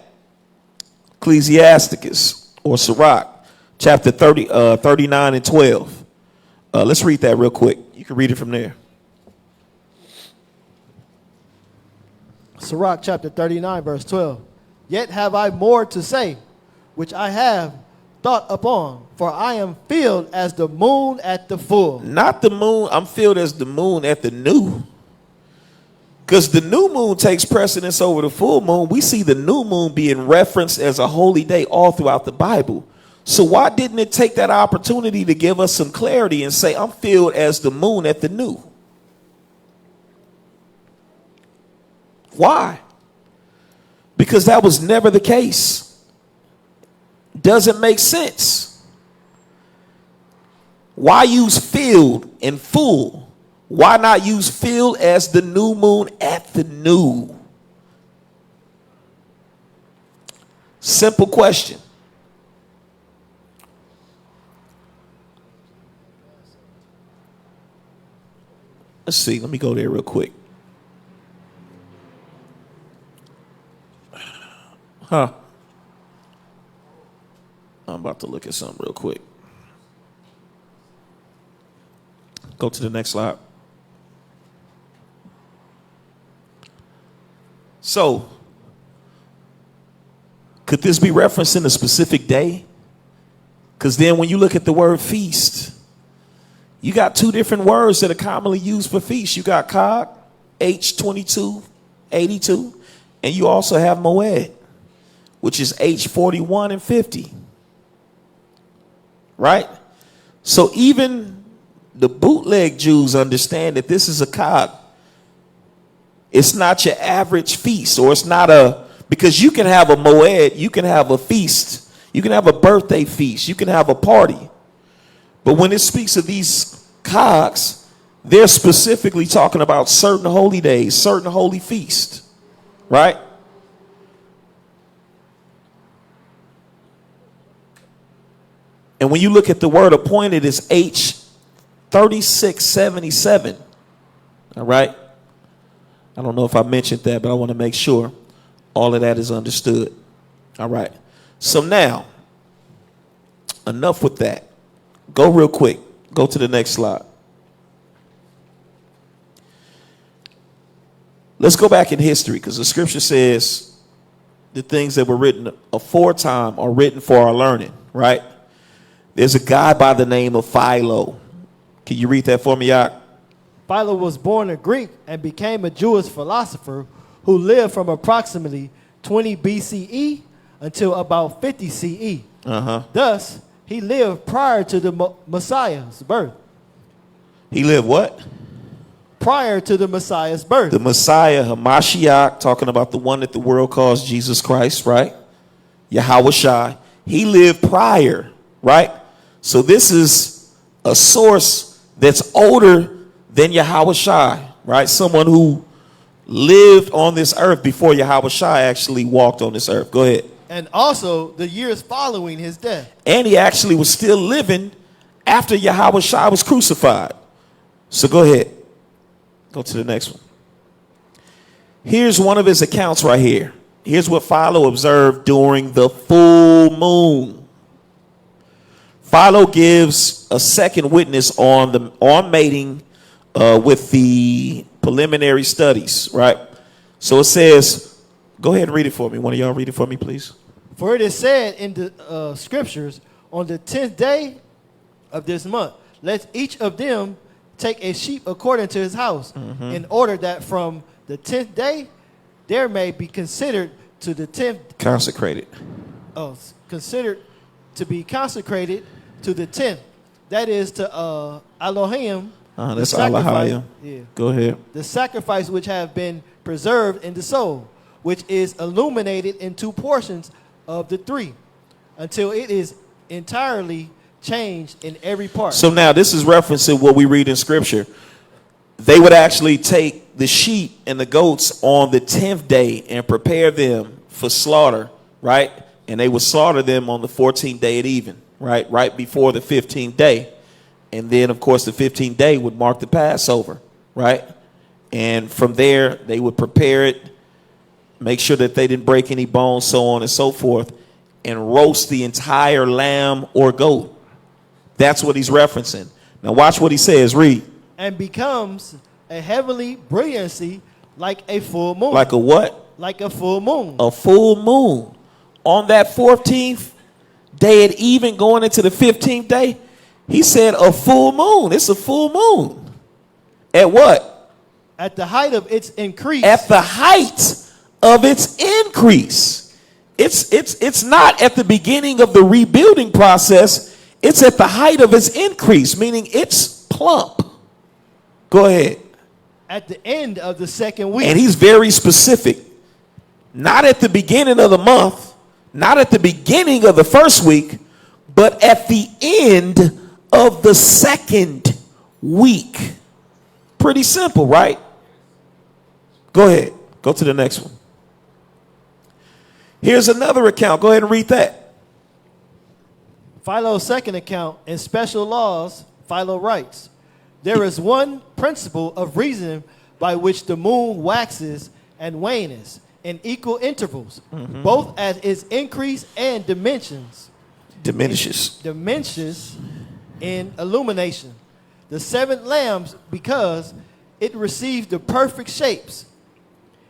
Ecclesiastes or Sirach, chapter 39 and 12. Let's read that real quick. You can read it from there. Sirach chapter 39, verse 12. Yet have I more to say, which I have thought upon, for I am filled as the moon at the full. Not the moon. I'm filled as the moon at the new. Because the new moon takes precedence over the full moon. We see the new moon being referenced as a holy day all throughout the Bible. So why didn't it take that opportunity to give us some clarity and say, I'm filled as the moon at the new? Why? Because that was never the case. Doesn't make sense. Why use filled and full? Why not use filled as the new moon at the new? Simple question. Let's see. Let me go there real quick. I'm about to look at something real quick. Go to the next slide. So, could this be referencing a specific day? Because then when you look at the word feast, you got two different words that are commonly used for feast. You got Kag, H2282, and you also have Moed, which is H41 and 50. Right? So even the bootleg Jews understand that this is a Kag. It's not your average feast, or it's not because you can have a Moed, you can have a feast, you can have a birthday feast, you can have a party. But when it speaks of these Kags, they're specifically talking about certain holy days, certain holy feasts, right? And when you look at the word appointed, it's H3677. All right? I don't know if I mentioned that, but I want to make sure all of that is understood. All right. So now, enough with that. Go real quick. Go to the next slide. Let's go back in history, because the scripture says the things that were written aforetime are written for our learning, right? There's a guy by the name of Philo. Can you read that for me, Yak? Philo was born a Greek and became a Jewish philosopher who lived from approximately 20 BCE until about 50 CE. Thus, he lived prior to the Messiah's birth. He lived what? Prior to the Messiah's birth. The Messiah, Hamashiach, talking about the one that the world calls Jesus Christ, right? Yahweh Shai. He lived prior, right? So this is a source that's older than Yahweh Shai, right? Someone who lived on this earth before Yahweh Shai actually walked on this earth. Go ahead. And also the years following his death. And he actually was still living after Yahweh Shai was crucified. So go ahead. Go to the next one. Here's one of his accounts right here. Here's what Philo observed during the full moon. Philo gives a second witness on mating with the preliminary studies, right? So it says, go ahead and read it for me. One of y'all read it for me, please. For it is said in the scriptures, on the 10th day of this month, let each of them take a sheep according to his house, in order that from the 10th day there may be considered to the 10th. Consecrated. Oh, considered to be consecrated to the 10th. That is to Elohim. That's Elohim. Yeah. Go ahead. The sacrifice which have been preserved in the soul, which is illuminated in two portions of the three, until it is entirely changed in every part. So now this is referencing what we read in scripture. They would actually take the sheep and the goats on the 10th day and prepare them for slaughter, right? And they would slaughter them on the 14th day at even, right? Right before the 15th day. And then, of course, the 15th day would mark the Passover, right? And from there, they would prepare it, make sure that they didn't break any bones, so on and so forth, and roast the entire lamb or goat. That's what he's referencing. Now watch what he says. Read. And becomes a heavenly brilliancy like a full moon. Like a what? Like a full moon. A full moon. On that 14th day at even, going into the 15th day, he said a full moon. It's a full moon. At what? At the height of its increase. At the height of its increase. It's not at the beginning of the rebuilding process. It's at the height of its increase, meaning it's plump. Go ahead. At the end of the second week. And he's very specific. Not at the beginning of the month, not at the beginning of the first week, but at the end of the second week. Pretty simple, right? Go ahead. Go to the next one. Here's another account. Go ahead and read that. Philo's second account, in special laws, Philo writes, there is one principle of reason by which the moon waxes and wanes in equal intervals, both at its increase and diminishes in illumination. The 7 lambs, because it received the perfect shapes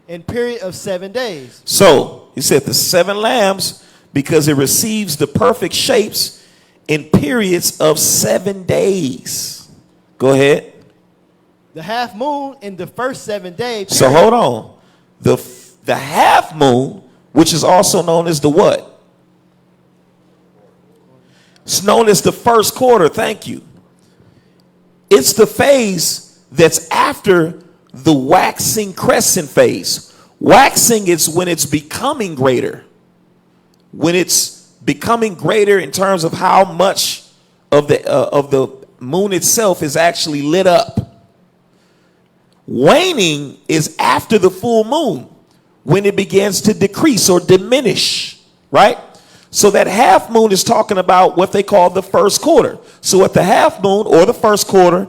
in period of 7 days. So he said the 7 lambs, because it receives the perfect shapes in periods of 7 days. Go ahead. The half moon in the first 7 days. So hold on. The half moon, which is also known as the what? It's known as the first quarter. Thank you. It's the phase that's after the waxing crescent phase. Waxing is when it's becoming greater. When it's becoming greater in terms of how much of the moon itself is actually lit up. Waning is after the full moon, when it begins to decrease or diminish, right? So that half moon is talking about what they call the first quarter. So at the half moon or the first quarter,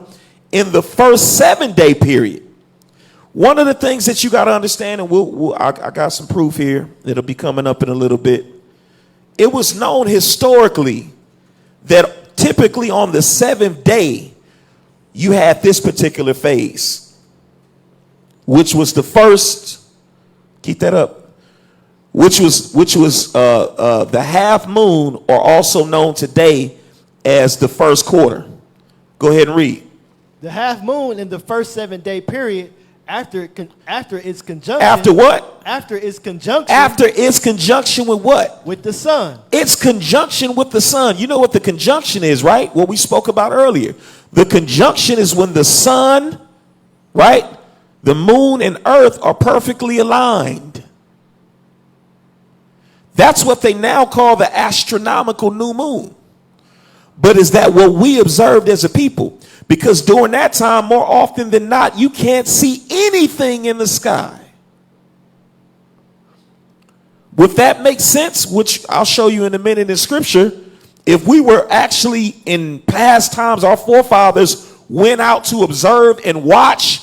in the first 7-day period, one of the things that you got to understand, and I got some proof here, it'll be coming up in a little bit. It was known historically that typically on the 7th day, you had this particular phase, which was the first, keep that up, which was the half moon, or also known today as the first quarter. Go ahead and read. The half moon in the first 7-day period after its conjunction. After what? After its conjunction. After its conjunction with what? With the sun. Its conjunction with the sun. You know what the conjunction is, right? What we spoke about earlier. The conjunction is when the sun, right, the moon and earth are perfectly aligned. That's what they now call the astronomical new moon. But is that what we observed as a people? Because during that time, more often than not, you can't see anything in the sky. Would that make sense? Which I'll show you in a minute in scripture. If we were actually in past times, our forefathers went out to observe and watch,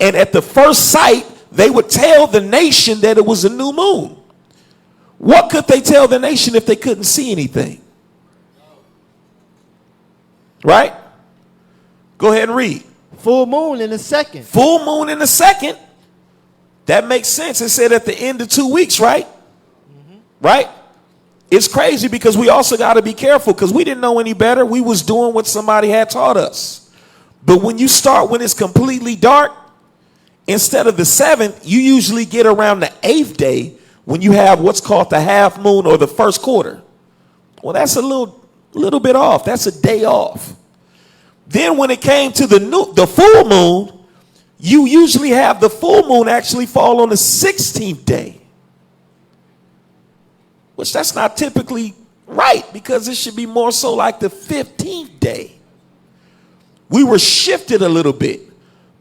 and at the first sight, they would tell the nation that it was a new moon. What could they tell the nation if they couldn't see anything? Right? Go ahead and read. Full moon in a second. Full moon in a second. That makes sense. It said at the end of 2 weeks, right? Right? It's crazy because we also got to be careful because we didn't know any better. We was doing what somebody had taught us. But when you start when it's completely dark, instead of the 7th, you usually get around the 8th day when you have what's called the half moon or the first quarter. Well, that's a little bit off. That's a day off. Then when it came to the full moon, you usually have the full moon actually fall on the 16th day. Which that's not typically right because it should be more so like the 15th day. We were shifted a little bit.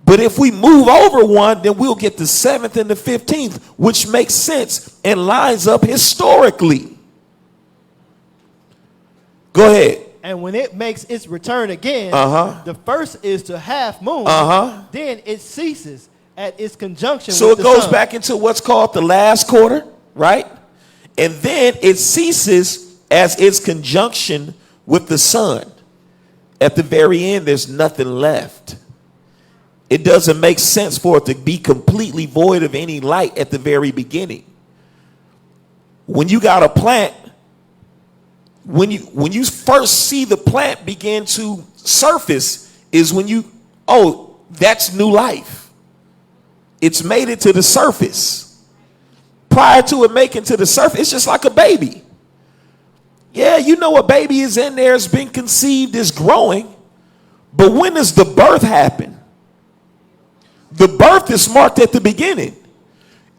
But if we move over one, then we'll get the 7th and the 15th, which makes sense and lines up historically. Go ahead. And when it makes its return again, the first is to half moon. Then it ceases at its conjunction so with it the goes sun. back into what's called the last quarter, right? And then it ceases as its conjunction with the sun. At the very end, there's nothing left. It doesn't make sense for it to be completely void of any light at the very beginning. When you got a plant, when you first see the plant begin to surface is when that's new life. It's made it to the surface. Prior to it making to the surface, it's just like a baby. Yeah, you know a baby is in there, it's been conceived, is growing. But when does the birth happen? The birth is marked at the beginning.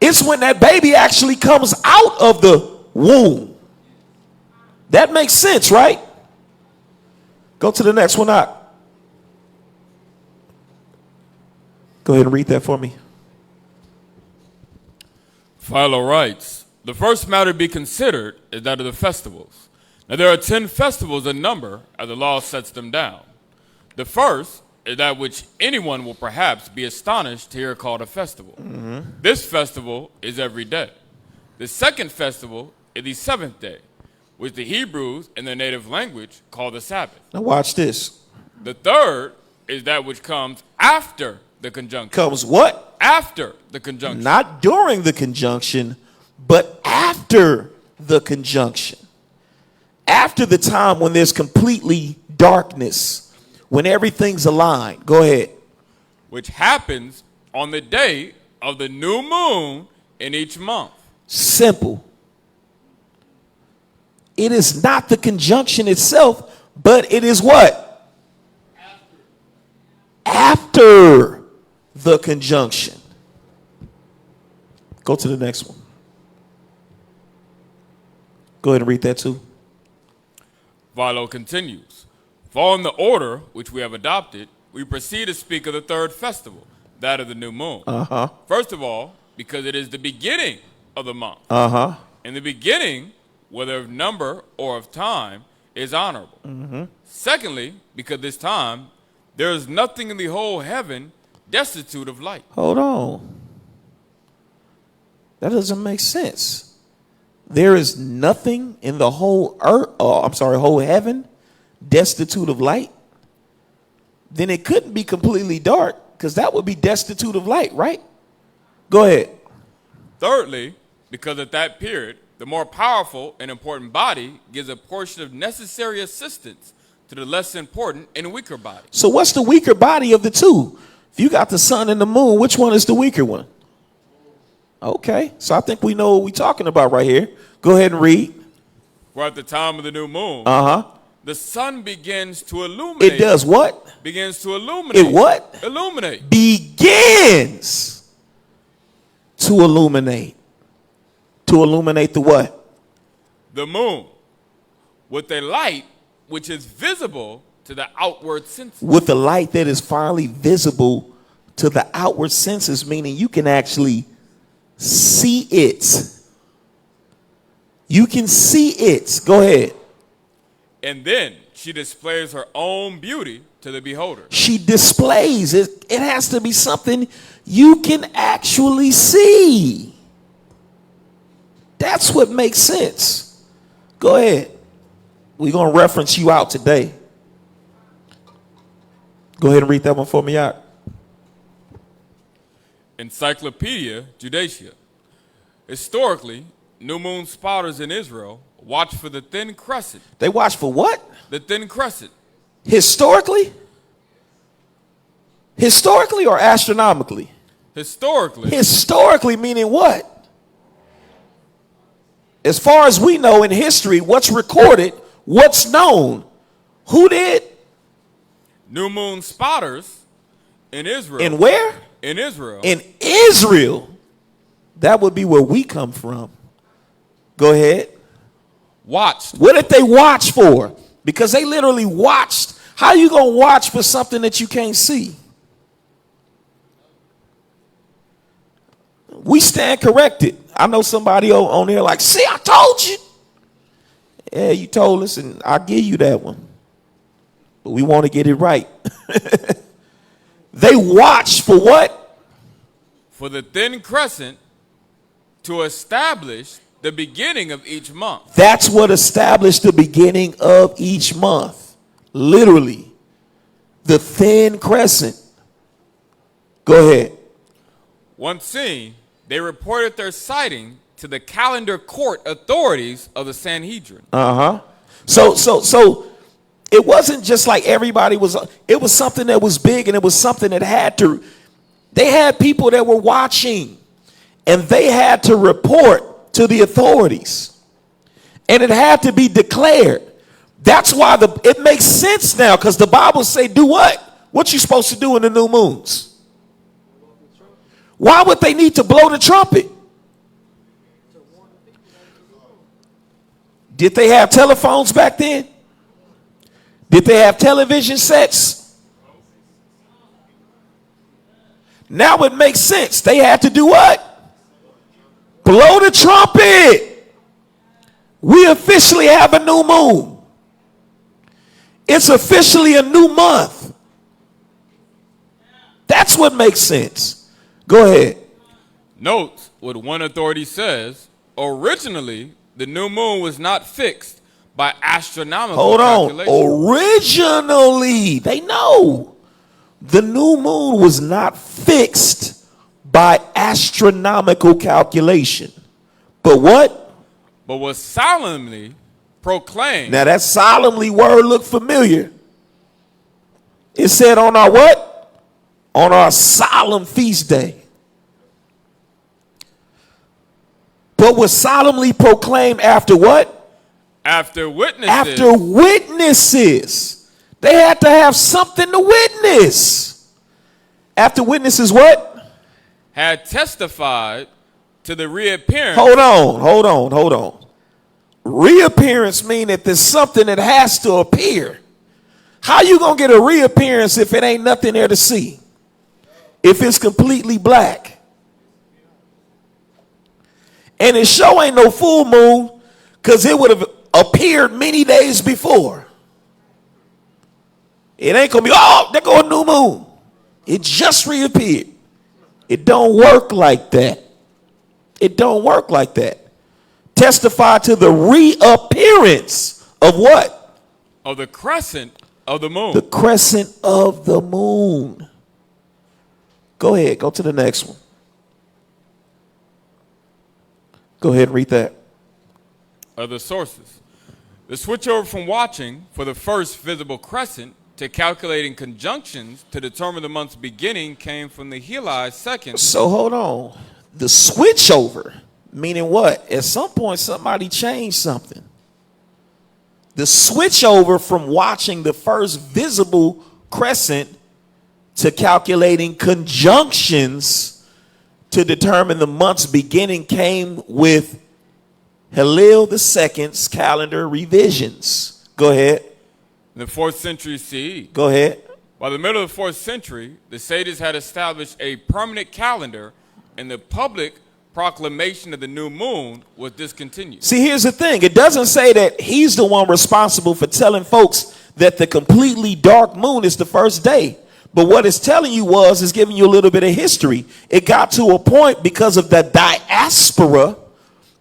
It's when that baby actually comes out of the womb. That makes sense, right? Go to the next one out. Go ahead and read that for me. Philo writes, the first matter to be considered is that of the festivals. Now there are 10 festivals in number, as the law sets them down. The first is that which anyone will perhaps be astonished to hear called a festival. This festival is every day. The second festival is the 7th day, which the Hebrews in their native language call the Sabbath. Now watch this. The third is that which comes after the conjunction. Comes what? After the conjunction. Not during the conjunction, but after the conjunction. After the time when there's completely darkness, when everything's aligned. Go ahead. Which happens on the day of the new moon in each month. Simple. It is not the conjunction itself, but it is what? After the conjunction. Go to the next one. Go ahead and read that too. Philo continues. Following the order which we have adopted, we proceed to speak of the third festival, that of the new moon. First of all, because it is the beginning of the month. In the beginning, whether of number or of time, is honorable. Secondly, because this time, there is nothing in the whole heaven destitute of light. Hold on. That doesn't make sense. There is nothing in the whole earth, whole heaven destitute of light. Then it couldn't be completely dark because that would be destitute of light, right? Go ahead. Thirdly, because at that period, the more powerful and important body gives a portion of necessary assistance to the less important and weaker body. So what's the weaker body of the two? If you got the sun and the moon, which one is the weaker one? Okay, so I think we know what we're talking about right here. Go ahead and read. For at the time of the new moon, the sun begins to illuminate. It does what? Begins to illuminate. It what? Illuminate. Begins to illuminate. To illuminate the what? The moon. With a light which is visible to the outward senses. With the light that is finally visible to the outward senses, meaning you can actually see it. You can see it. Go ahead. And then she displays her own beauty to the beholder. She displays it. It has to be something you can actually see. That's what makes sense. Go ahead. We're going to reference you out today. Go ahead and read that one for me out. Encyclopedia Judaisha. Historically, new moon spotters in Israel watch for the thin crescent. They watch for what? The thin crescent. Historically? Historically or astronomically? Historically. Historically meaning what? As far as we know in history, what's recorded, what's known, who did? New moon spotters in Israel. In where? In Israel. In Israel. That would be where we come from. Go ahead. Watched. What did they watch for? Because they literally watched. How you going to watch for something that you can't see? We stand corrected. I know somebody on there like, see, I told you. Yeah, you told us, and I'll give you that one. But we want to get it right. They watch for what? For the thin crescent to establish the beginning of each month. That's what established the beginning of each month. Literally. The thin crescent. Go ahead. Once seen, they reported their sighting to the calendar court authorities of the Sanhedrin. So it wasn't just like everybody was, it was something that was big, and it was something that they had people that were watching, and they had to report to the authorities, and it had to be declared. That's why it makes sense now, because the Bible say do what? What you supposed to do in the new moons? Why would they need to blow the trumpet? Did they have telephones back then? Did they have television sets? Now it makes sense. They had to do what? Blow the trumpet. We officially have a new moon. It's officially a new month. That's what makes sense. Go ahead. Note what one authority says. Originally, the new moon was not fixed by astronomical calculation. Originally, they know the new moon was not fixed by astronomical calculation. But what? But was solemnly proclaimed. Now that solemnly word look familiar. It said on our what? On our solemn feast day. But was solemnly proclaimed after what? After witnesses. After witnesses. They had to have something to witness. After witnesses what? Had testified to the reappearance. Hold on. Reappearance mean that there's something that has to appear. How you gonna get a reappearance if it ain't nothing there to see? If it's completely black? And it sure ain't no full moon, because it would have appeared many days before. It ain't gonna be, oh, there go a new moon. It just reappeared. It don't work like that. It don't work like that. Testify to the reappearance of what? Of the crescent of the moon. The crescent of the moon. Go ahead, go to the next one. Go ahead and read that. Other sources. The switchover from watching for the first visible crescent to calculating conjunctions to determine the month's beginning came from the Heli second. So hold on. The switchover, meaning what? At some point, somebody changed something. The switchover from watching the first visible crescent to calculating conjunctions to determine the month's beginning came with Hillel II's calendar revisions. Go ahead. In the 4th century CE. Go ahead. By the middle of the 4th century, the sages had established a permanent calendar, and the public proclamation of the new moon was discontinued. See, here's the thing. It doesn't say that he's the one responsible for telling folks that the completely dark moon is the first day. But what it's telling you is giving you a little bit of history. It got to a point because of the diaspora,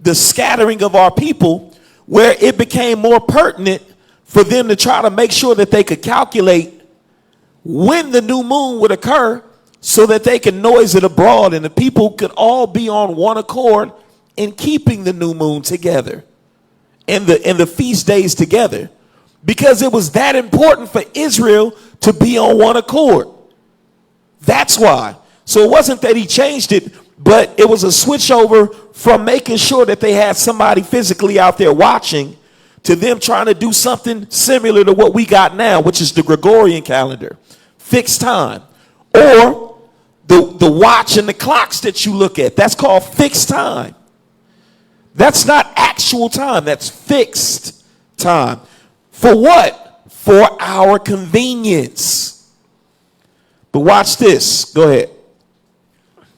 the scattering of our people, where it became more pertinent for them to try to make sure that they could calculate when the new moon would occur so that they can noise it abroad and the people could all be on one accord in keeping the new moon together and the feast days together, because it was that important for Israel to be on one accord. That's why. So it wasn't that he changed it, but it was a switch over from making sure that they had somebody physically out there watching to them trying to do something similar to what we got now, which is the Gregorian calendar, fixed time, or the watch and the clocks that you look at. That's called fixed time. That's not actual time. That's fixed time. For what? For our convenience. But watch this. Go ahead.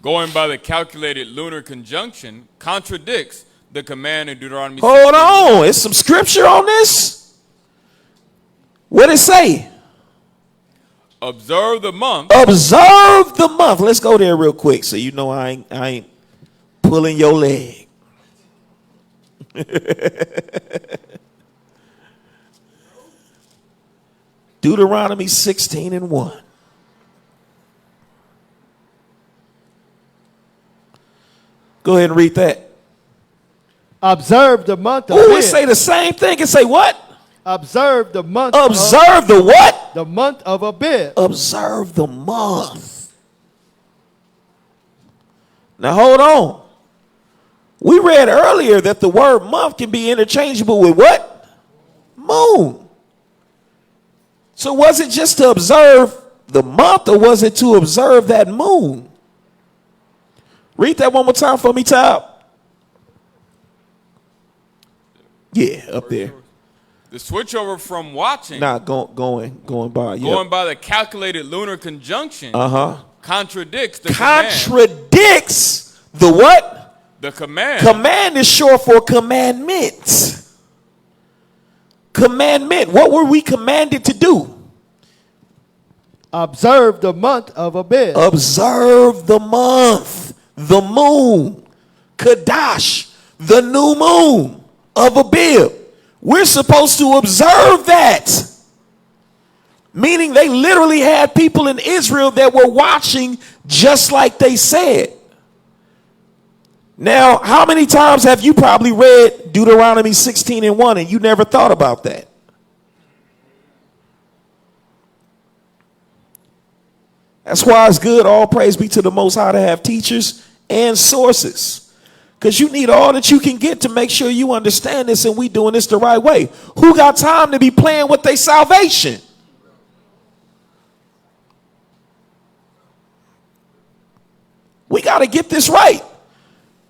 Going by the calculated lunar conjunction contradicts the command in Deuteronomy. Hold on. Is some scripture on this? What did it say? Observe the month. Observe the month. Let's go there real quick so you know I ain't pulling your leg. Deuteronomy 16:1. Go ahead and read that. Observe the month of Oh, Abib. it say the same thing. It say what? Observe the month. Observe the what? The month of Abib. Observe the month. Now hold on. We read earlier that the word month can be interchangeable with what? Moon. So was it just to observe the month, or was it to observe that moon? Read that one more time for me, Top. Yeah, up there. The switchover from watching. Not going by. Yep. Going by the calculated lunar conjunction. Contradicts the Contradicts the what? The command. Command is short for commandment. Commandment. What were we commanded to do? Observe the month of Abib. Observe the month, the moon, Kadash, the new moon of Abib. We're supposed to observe that. Meaning they literally had people in Israel that were watching just like they said. Now, how many times have you probably read Deuteronomy 16:1 and you never thought about that? That's why it's good, all praise be to the Most High, to have teachers and sources. Because you need all that you can get to make sure you understand this and we doing this the right way. Who got time to be playing with their salvation? We got to get this right.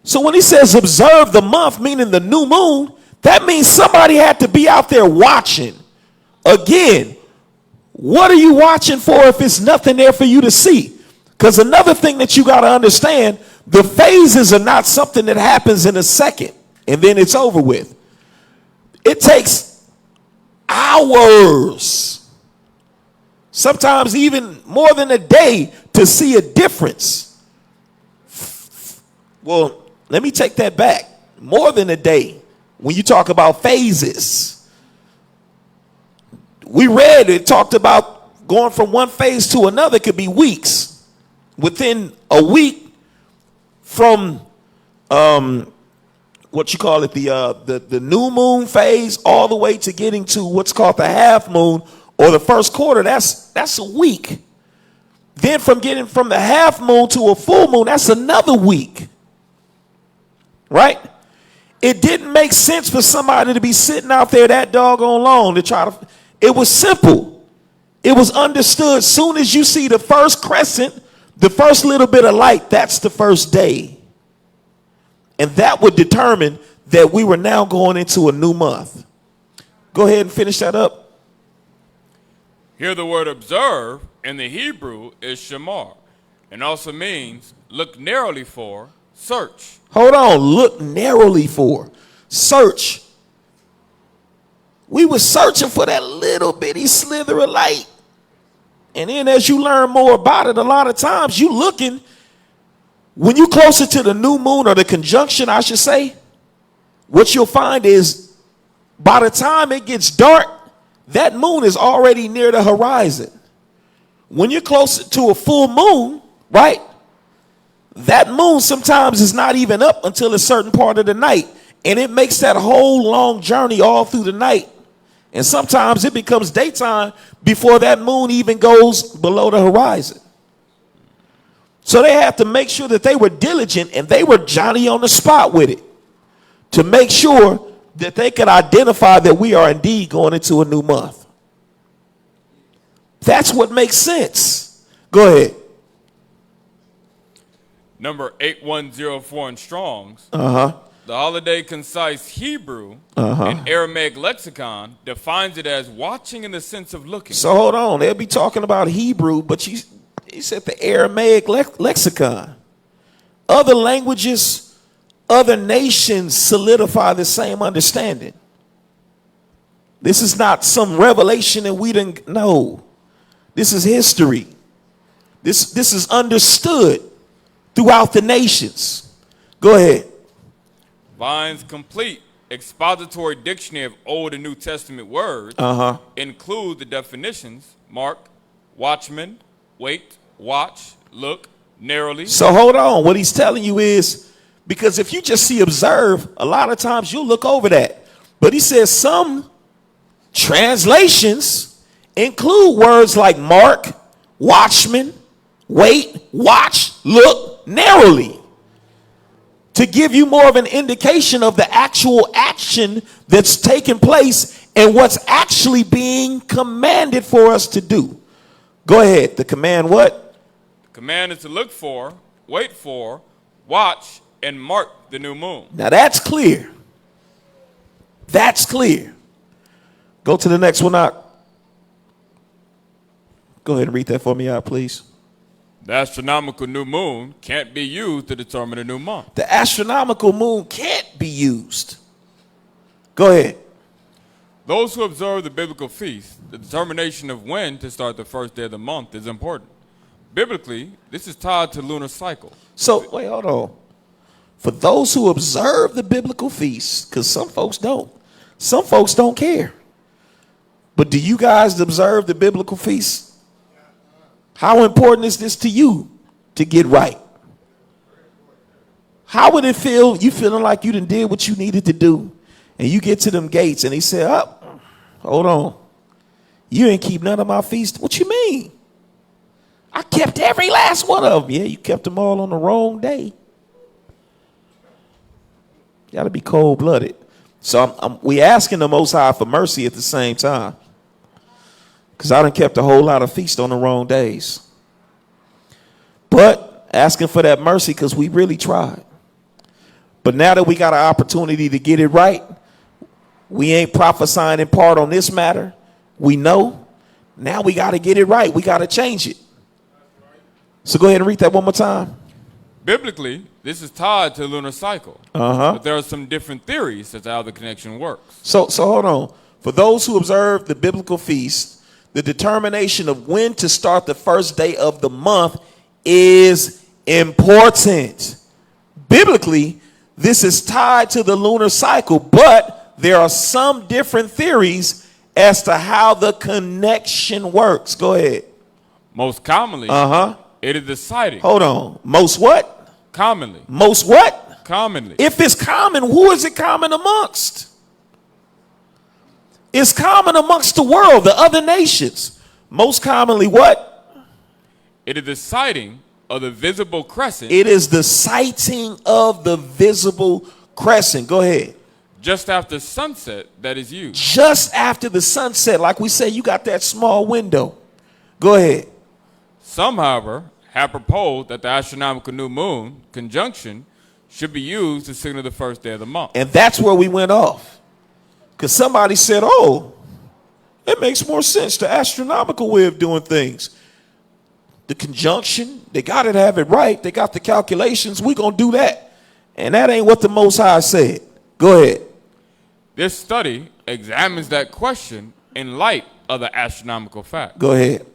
So when he says observe the month, meaning the new moon, that means somebody had to be out there watching. Again, what are you watching for if it's nothing there for you to see? Because another thing that you got to understand, the phases are not something that happens in a second and then it's over with. It takes hours, sometimes even more than a day, to see a difference. Well, let me take that back. More than a day when you talk about phases. We read it talked about going from one phase to another could be weeks. Within a week from what you call it, the new moon phase, all the way to getting to what's called the half moon or the first quarter, that's a week. Then from getting from the half moon to a full moon, that's another week. Right? It didn't make sense for somebody to be sitting out there that doggone long to try to. It was simple. It was understood. Soon as you see the first crescent, the first little bit of light, that's the first day. And that would determine that we were now going into a new month. Go ahead and finish that up. Here the word observe in the Hebrew is shamar, and also means look narrowly for, search. Hold on, look narrowly for, search. We were searching for that little bitty slither of light. And then as you learn more about it, a lot of times you looking, when you closer to the new moon, or the conjunction, I should say, what you'll find is by the time it gets dark, that moon is already near the horizon. When you're closer to a full moon, right, that moon sometimes is not even up until a certain part of the night. And it makes that whole long journey all through the night. And sometimes it becomes daytime before that moon even goes below the horizon. So they have to make sure that they were diligent and they were Johnny on the spot with it to make sure that they could identify that we are indeed going into a new month. That's what makes sense. Go ahead. Number 8104 in Strong's. The Holiday Concise Hebrew and Aramaic lexicon defines it as watching in the sense of looking. So hold on. They'll be talking about Hebrew, but he said the Aramaic lexicon. Other languages, other nations solidify the same understanding. This is not some revelation that we didn't know. This is history. This is understood throughout the nations. Go ahead. Vine's complete expository dictionary of Old and New Testament words include the definitions: mark, watchman, wait, watch, look, narrowly. So hold on. What he's telling you is, because if you just see observe, a lot of times you'll look over that. But he says some translations include words like mark, watchman, wait, watch, look, narrowly, to give you more of an indication of the actual action that's taking place and what's actually being commanded for us to do. Go ahead. The command what? The command is to look for, wait for, watch, and mark the new moon. Now that's clear. That's clear. Go to the next one out. Go ahead and read that for me out, please. The astronomical new moon can't be used to determine a new month. The astronomical moon can't be used. Go ahead. Those who observe the biblical feast, the determination of when to start the first day of the month is important. Biblically, this is tied to lunar cycle. So, wait, hold on. For those who observe the biblical feasts, because some folks don't. Some folks don't care. But do you guys observe the biblical feasts? How important is this to you to get right? How would it feel, you feeling like you done did what you needed to do, and you get to them gates and he said, oh, hold on. You ain't keep none of my feasts. What you mean? I kept every last one of them. Yeah, you kept them all on the wrong day. You got to be cold-blooded. So we asking the Most High for mercy at the same time. Because I done kept a whole lot of feasts on the wrong days. But asking for that mercy because we really tried. But now that we got an opportunity to get it right, we ain't prophesying in part on this matter. We know. Now we got to get it right. We got to change it. So go ahead and read that one more time. Biblically, this is tied to the lunar cycle. But there are some different theories as to how the connection works. So hold on. For those who observe the biblical feast, the determination of when to start the first day of the month is important. Biblically, this is tied to the lunar cycle, but there are some different theories as to how the connection works. Go ahead. Most commonly, it is deciding. Hold on. Most what? Commonly. Most what? Commonly. If it's common, who is it common amongst? It's common amongst the world, the other nations. Most commonly what? It is the sighting of the visible crescent. It is the sighting of the visible crescent. Go ahead. Just after sunset that is used. Just after the sunset, like we say, you got that small window. Go ahead. Some, however, have proposed that the astronomical new moon conjunction should be used to signal the first day of the month. And that's where we went off. Because somebody said, oh, It makes more sense. The astronomical way of doing things. The conjunction, they got to have it right. They got the calculations. We're going to do that. And that ain't what the Most High said. Go ahead. This study examines that question in light of the astronomical fact. Go ahead.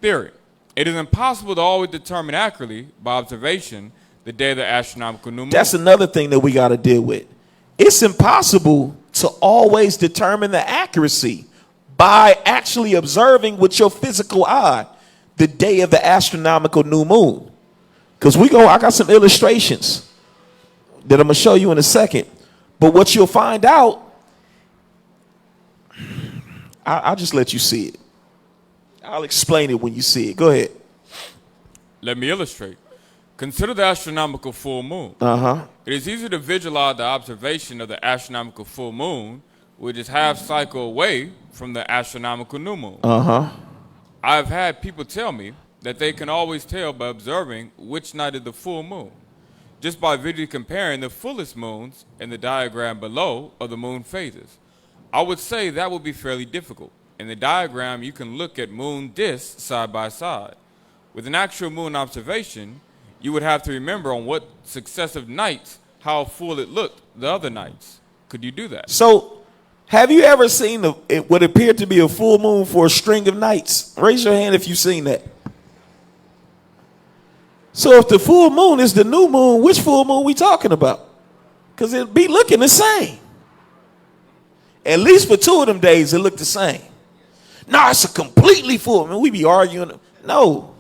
Theory. It is impossible to always determine accurately by observation the day of the astronomical new moon. That's another thing that we got to deal with. It's impossible to always determine the accuracy by actually observing with your physical eye the day of the astronomical new moon. Because I got some illustrations that I'm going to show you in a second. But what you'll find out, I'll just let you see it. I'll explain it when you see it. Go ahead. Let me illustrate. Consider the astronomical full moon. It is easy to visualize the observation of the astronomical full moon, which is half cycle away from the astronomical new moon. I've had people tell me that they can always tell by observing which night is the full moon, just by visually comparing the fullest moons in the diagram below of the moon phases. I would say that would be fairly difficult. In the diagram, you can look at moon disks side by side. With an actual moon observation, you would have to remember on what successive nights how full it looked the other nights. Could you do that? So, have you ever seen what appeared to be a full moon for a string of nights? Raise your hand if you've seen that. So if the full moon is the new moon, which full moon we talking about? Because it'll be looking the same. At least for 2 of them days, it looked the same. No, it's a completely full moon. We be arguing. No.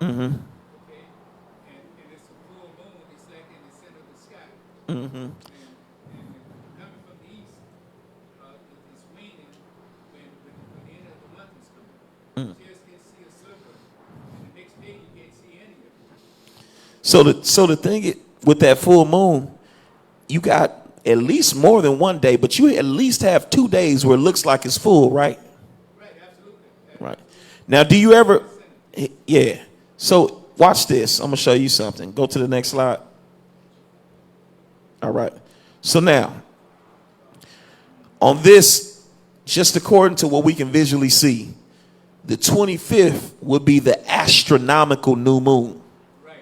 Mm-hmm. Mm-hmm. And coming from the east, it's waning when the end of the month is coming. You just can't see a sliver, and the next day you can't see any of it. So the thing with that full moon, you got at least more than one day, but you at least have 2 days where it looks like it's full, right? Right, absolutely. Right. Now, do you ever? Yeah. So watch this. I'm gonna show you something. Go to the next slide. All right. So now, on this, just according to what we can visually see, the 25th would be the astronomical new moon. Right.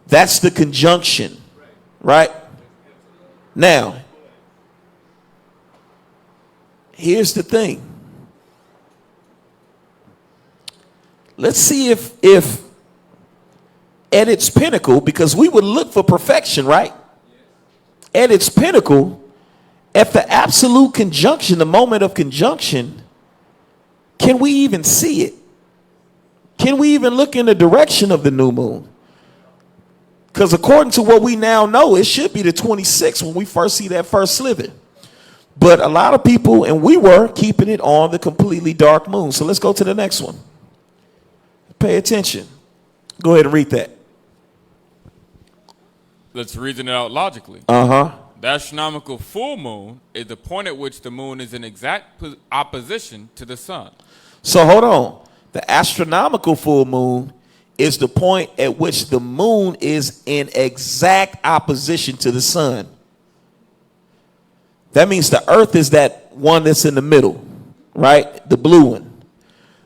That's the conjunction. Right? Now, here's the thing. Let's see if at its pinnacle, because we would look for perfection, right? At its pinnacle, at the absolute conjunction, the moment of conjunction, can we even see it? Can we even look in the direction of the new moon? Because according to what we now know, it should be the 26th when we first see that first sliver. But a lot of people, and we were, keeping it on the completely dark moon. So let's go to the next one. Pay attention. Go ahead and read that. Let's reason it out logically. The astronomical full moon is the point at which the moon is in exact opposition to the sun. So hold on. The astronomical full moon is the point at which the moon is in exact opposition to the sun. That means the earth is that one that's in the middle, right? The blue one.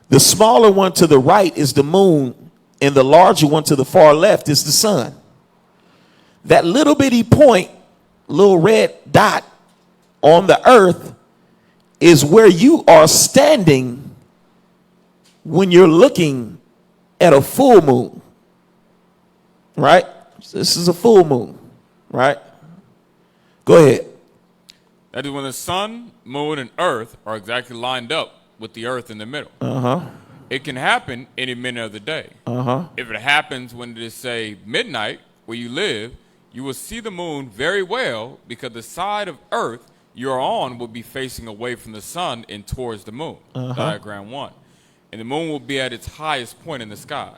The smaller one to the right is the moon, and the larger one to the far left is the sun. That little bitty point, little red dot on the earth is where you are standing when you're looking at a full moon, right? This is a full moon, right? Go ahead. That is when the sun, moon, and earth are exactly lined up with the earth in the middle. It can happen any minute of the day. If it happens when it is, say, midnight where you live, you will see the moon very well because the side of earth you're on will be facing away from the sun and towards the moon, diagram 1. And the moon will be at its highest point in the sky.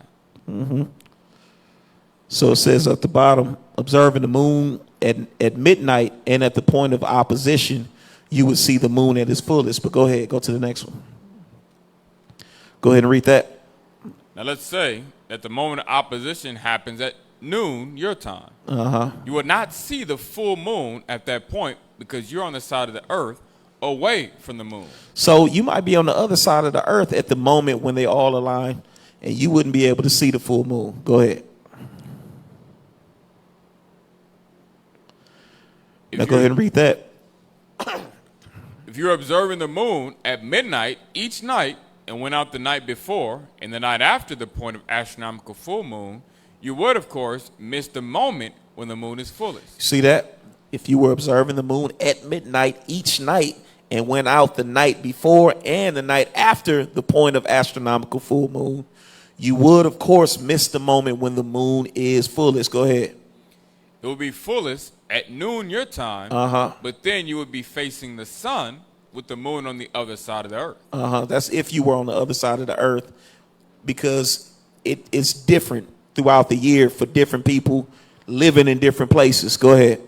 So it says at the bottom, observing the moon at midnight and at the point of opposition, you would see the moon at its fullest. But go ahead, go to the next one. Go ahead and read that. Now let's say that the moment of opposition happens at noon your time. Uh-huh. You will not see the full moon at that point because you're on the side of the earth away from the moon. So you might be on the other side of the earth at the moment when they all align, and you wouldn't be able to see the full moon. Go ahead. Now go ahead and read that. If you're observing the moon at midnight each night and went out the night before and the night after the point of astronomical full moon, you would, of course, miss the moment when the moon is fullest. See that? If you were observing the moon at midnight each night and went out the night before and the night after the point of astronomical full moon, you would, of course, miss the moment when the moon is fullest. Go ahead. It will be fullest at noon your time, but then you would be facing the sun with the moon on the other side of the earth. That's if you were on the other side of the earth, because it's different throughout the year for different people living in different places. Go ahead.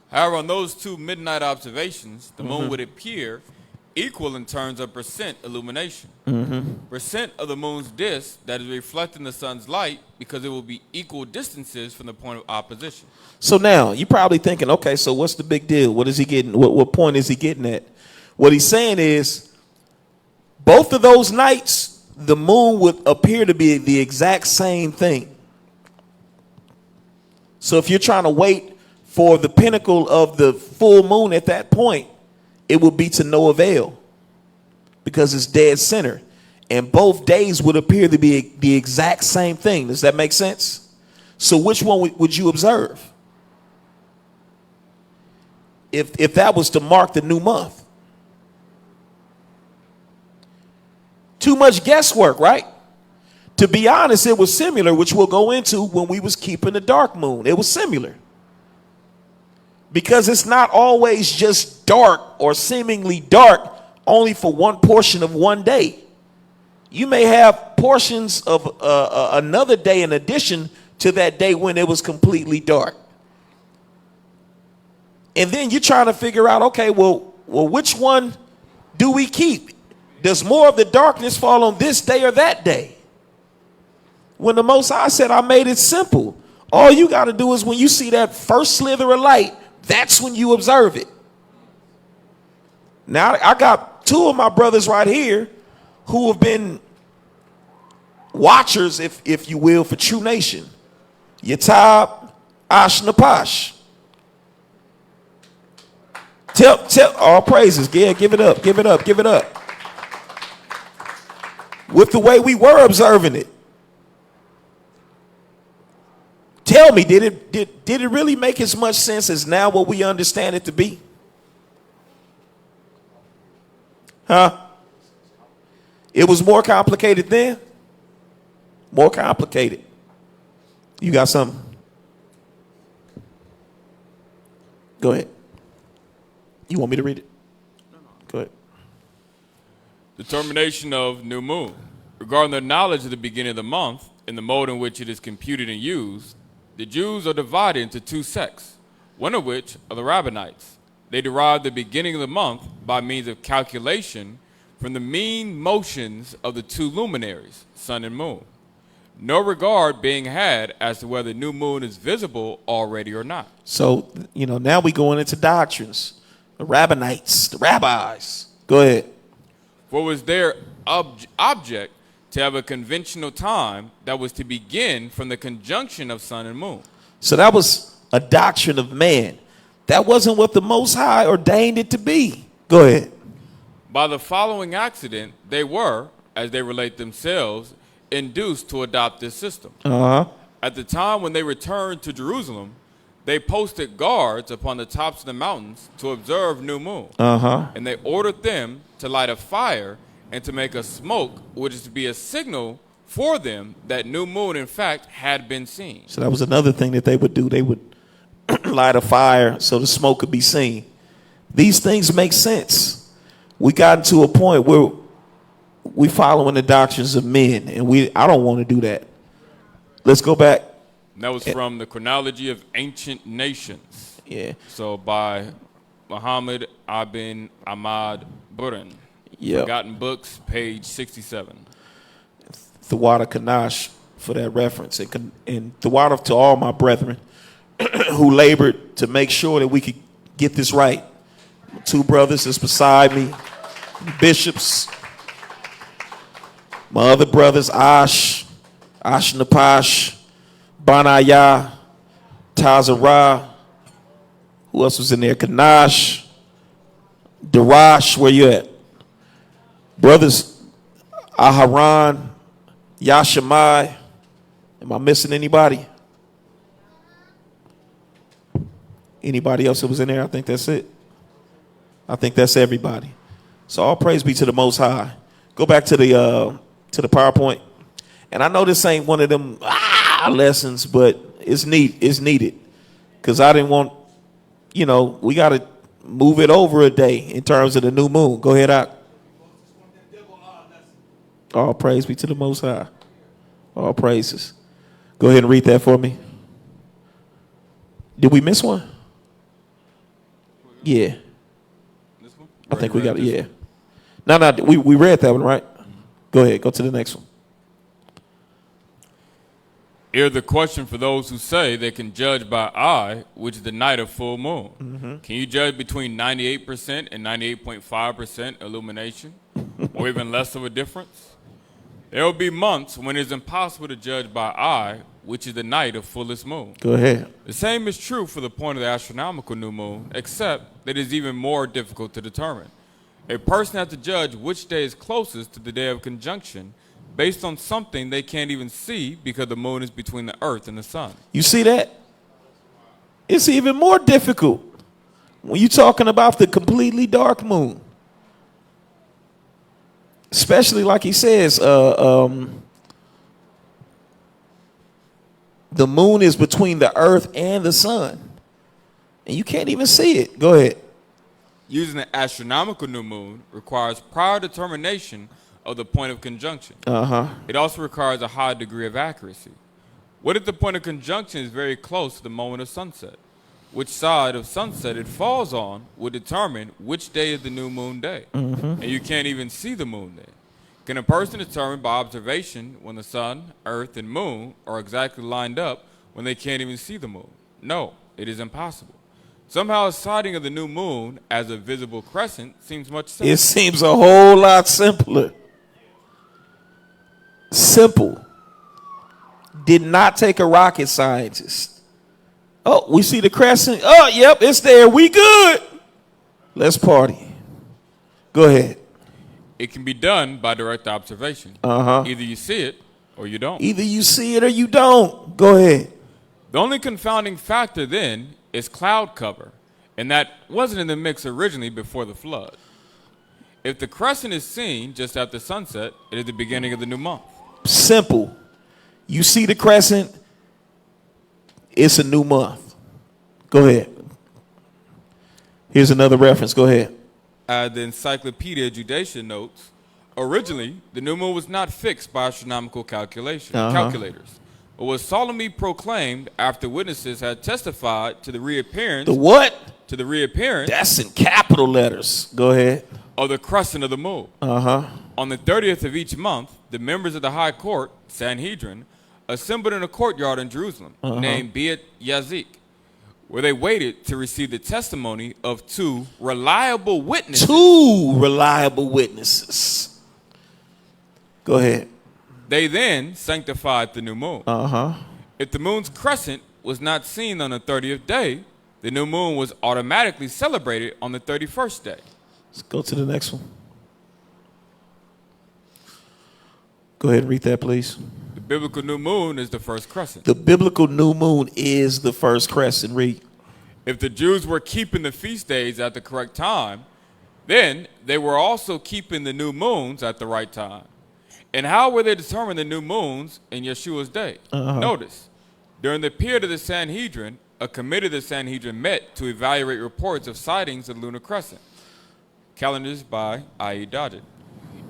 However, on those two midnight observations, the moon would appear equal in terms of percent illumination. Percent of the moon's disk that is reflecting the sun's light, because it will be equal distances from the point of opposition. So now you're probably thinking, okay, so what's the big deal? What is he getting? What point is he getting at? What he's saying is both of those nights, the moon would appear to be the exact same thing. So if you're trying to wait for the pinnacle of the full moon at that point, it would be to no avail because it's dead center. And both days would appear to be the exact same thing. Does that make sense? So which one would you observe? If that was to mark the new month. Too much guesswork, right? To be honest, it was similar, which we'll go into when we was keeping the dark moon. It was similar. Because it's not always just dark or seemingly dark only for one portion of one day. You may have portions of another day in addition to that day when it was completely dark. And then you're trying to figure out, okay, well, which one do we keep? Does more of the darkness fall on this day or that day? When the Most High said, I made it simple. All you got to do is when you see that first slither of light, that's when you observe it. Now, I got two of my brothers right here who have been watchers, if you will, for True Nation. Yatab, Ashnapash. Tell all praises. Yeah, give it up, give it up, give it up. With the way we were observing it. Tell me, did it really make as much sense as now what we understand it to be? Huh? It was more complicated then? More complicated. You got something? Go ahead. You want me to read it? Go ahead. Determination of new moon. Regarding the knowledge of the beginning of the month and the mode in which it is computed and used, the Jews are divided into two sects, one of which are the Rabbinites. They derive the beginning of the month by means of calculation from the mean motions of the two luminaries, sun and moon. No regard being had as to whether new moon is visible already or not. So, now we going into doctrines. The Rabbinites, the rabbis. Go ahead. For it was their object to have a conventional time that was to begin from the conjunction of sun and moon. So that was a doctrine of man. That wasn't what the Most High ordained it to be. Go ahead. By the following accident, they were, as they relate themselves, induced to adopt this system. At the time when they returned to Jerusalem, they posted guards upon the tops of the mountains to observe new moon. And they ordered them to light a fire and to make a smoke, which is to be a signal for them that new moon, in fact, had been seen. So that was another thing that they would do. They would light a fire so the smoke could be seen. These things make sense. We got to a point where we following the doctrines of men, and I don't want to do that. Let's go back. And that was from the Chronology of Ancient Nations. Yeah. So by Muhammad ibn Ahmad Buran. Yep. Forgotten Books, page 67. The Wada Kanash, for that reference. And throughout to all my brethren who labored to make sure that we could get this right. Two brothers is beside me, bishops. My other brothers, Ash Napash, Banaya, Tazara. Who else was in there? Kanash, Darash, where you at? Brothers, Aharon, Yashamai. Am I missing anybody? Anybody else that was in there? I think that's it. I think that's everybody. So all praise be to the Most High. Go back to the PowerPoint. And I know this ain't one of them lessons, but it's needed. Because I didn't want, we got to move it over a day in terms of the new moon. Go ahead, Ak. All praise be to the Most High. All praises. Go ahead and read that for me. Did we miss one? Yeah. This one? I think we got it, yeah. No, we read that one, right? Go ahead, go to the next one. Here's the question for those who say they can judge by eye, which is the night of full moon. Mm-hmm. Can you judge between 98% and 98.5% illumination, or even less of a difference? There will be months when it is impossible to judge by eye, which is the night of fullest moon. Go ahead. The same is true for the point of the astronomical new moon, except that it is even more difficult to determine. A person has to judge which day is closest to the day of conjunction based on something they can't even see because the moon is between the earth and the sun. You see that? It's even more difficult when you're talking about the completely dark moon. Especially like he says, the moon is between the earth and the sun. And you can't even see it. Go ahead. Using the astronomical new moon requires prior determination of the point of conjunction. It also requires a high degree of accuracy. What if the point of conjunction is very close to the moment of sunset? Which side of sunset it falls on will determine which day is the new moon day. And you can't even see the moon day. Can a person determine by observation when the sun, earth, and moon are exactly lined up when they can't even see the moon? No, it is impossible. Somehow a sighting of the new moon as a visible crescent seems much simpler. It seems a whole lot simpler. Simple. Did not take a rocket scientist. Oh, we see the crescent. Oh, yep, it's there. We good. Let's party. Go ahead. It can be done by direct observation. Either you see it or you don't. Either you see it or you don't. Go ahead. The only confounding factor then is cloud cover, and that wasn't in the mix originally before the flood. If the crescent is seen just after sunset, it is the beginning of the new month. Simple. You see the crescent, it's a new month. Go ahead. Here's another reference. Go ahead. The Encyclopedia Judaea notes, originally, the new moon was not fixed by astronomical calculators, but was solemnly proclaimed after witnesses had testified to the reappearance. The what? To the reappearance. That's in capital letters. Go ahead. Of the crescent of the moon. On the 30th of each month, the members of the high court, Sanhedrin, assembled in a courtyard in Jerusalem named Beit Yazik, where they waited to receive the testimony of two reliable witnesses. Two reliable witnesses. Go ahead. They then sanctified the new moon. If the moon's crescent was not seen on the 30th day, the new moon was automatically celebrated on the 31st day. Let's go to the next one. Go ahead and read that, please. The biblical new moon is the first crescent. The biblical new moon is the first crescent. Read. If the Jews were keeping the feast days at the correct time, then they were also keeping the new moons at the right time. And how were they determining the new moons in Yeshua's day? Notice, during the period of the Sanhedrin, a committee of the Sanhedrin met to evaluate reports of sightings of the lunar crescent. Calendars by I.E. Dodgett.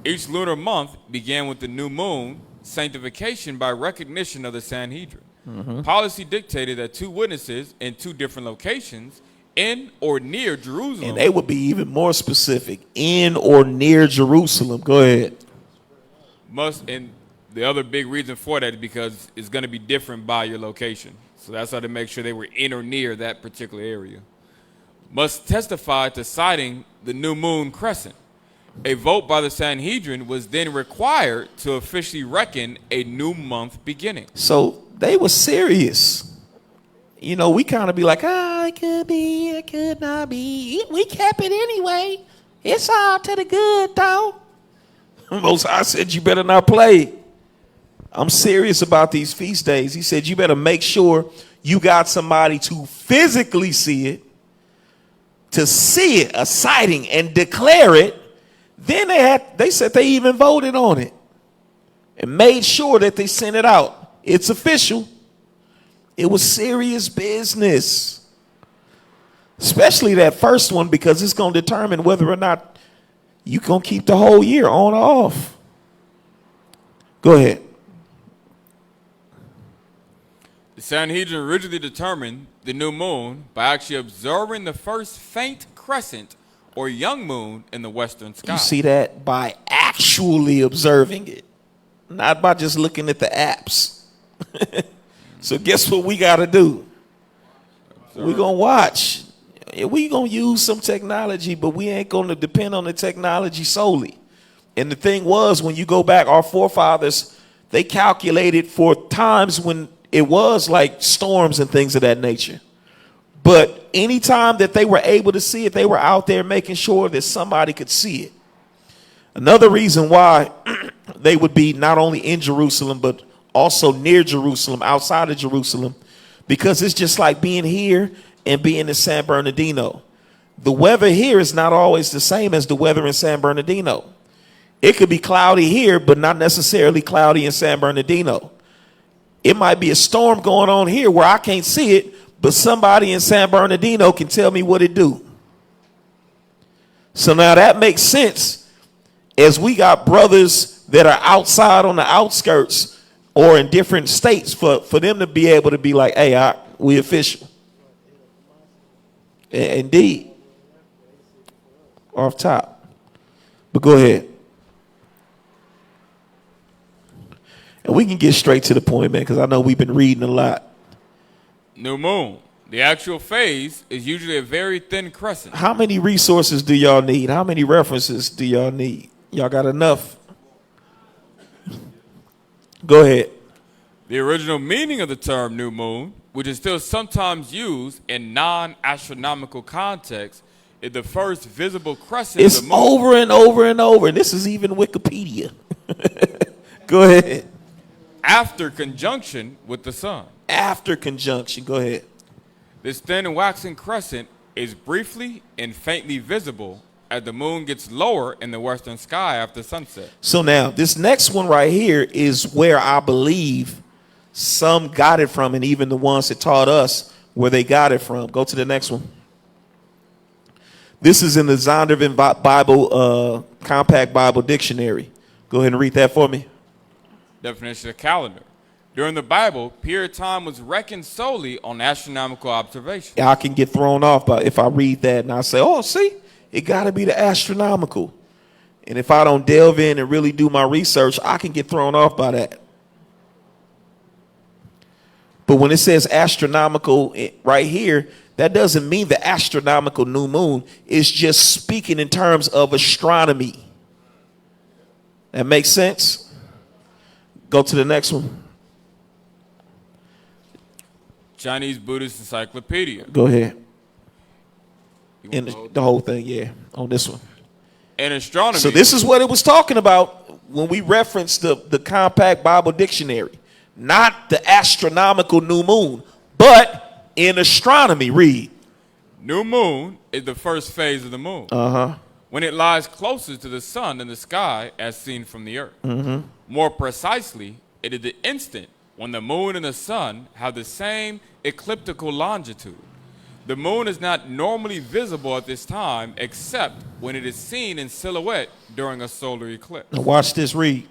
Each lunar month began with the new moon sanctification by recognition of the Sanhedrin. Policy dictated that two witnesses in two different locations in or near Jerusalem. And they would be even more specific. In or near Jerusalem. Go ahead. Must, and the other big reason for that is because it's going to be different by your location. So that's how to make sure they were in or near that particular area. Must testify to citing the new moon crescent. A vote by the Sanhedrin was then required to officially reckon a new month beginning. So they were serious. You know, we kind of be like, it could be, it could not be. We kept it anyway. It's all to the good, though. Most High said, you better not play. I'm serious about these feast days. He said, you better make sure you got somebody to physically see it, to see it, a sighting, and declare it. Then they said they even voted on it and made sure that they sent it out. It's official. It was serious business, especially that first one, because it's going to determine whether or not you going to keep the whole year on or off. Go ahead. The Sanhedrin originally determined the new moon by actually observing the first faint crescent or young moon in the western sky. You see that? By actually observing it, not by just looking at the apps. So guess what we got to do? We're going to watch. We're going to use some technology, but we ain't going to depend on the technology solely. And the thing was, when you go back, our forefathers, they calculated for times when it was like storms and things of that nature. But anytime that they were able to see it, they were out there making sure that somebody could see it. Another reason why they would be not only in Jerusalem, but also near Jerusalem, outside of Jerusalem, because it's just like being here and being in San Bernardino. The weather here is not always the same as the weather in San Bernardino. It could be cloudy here, but not necessarily cloudy in San Bernardino. It might be a storm going on here where I can't see it, but somebody in San Bernardino can tell me what it do. So now that makes sense as we got brothers that are outside on the outskirts or in different states for them to be able to be like, hey, we official. Indeed. Off top. But go ahead. And we can get straight to the point, man, because I know we've been reading a lot. New moon. The actual phase is usually a very thin crescent. How many resources do y'all need? How many references do y'all need? Y'all got enough? Go ahead. The original meaning of the term new moon, which is still sometimes used in non-astronomical contexts, is the first visible crescent It's of the moon. over and over and over. This is even Wikipedia. Go ahead. After conjunction with the sun. After conjunction. Go ahead. This thin and waxing crescent is briefly and faintly visible as the moon gets lower in the western sky after sunset. So now, this next one right here is where I believe some got it from, and even the ones that taught us where they got it from. Go to the next one. This is in the Zondervan Bible, Compact Bible Dictionary. Go ahead and read that for me. Definition of calendar. During the Bible, period time was reckoned solely on astronomical observation. I can get thrown off by if I read that and I say, oh, see, it got to be the astronomical. And if I don't delve in and really do my research, I can get thrown off by that. But when it says astronomical right here, that doesn't mean the astronomical new moon. It's just speaking in terms of astronomy. That makes sense? Go to the next one. Chinese Buddhist Encyclopedia. Go ahead. In the whole thing, yeah, on this one. In astronomy. So this is what it was talking about when we referenced the Compact Bible Dictionary. Not the astronomical new moon, but in astronomy, read. New moon is the first phase of the moon. When it lies closest to the sun in the sky as seen from the earth. More precisely, it is the instant when the moon and the sun have the same ecliptical longitude. The moon is not normally visible at this time except when it is seen in silhouette during a solar eclipse. Now watch this, read.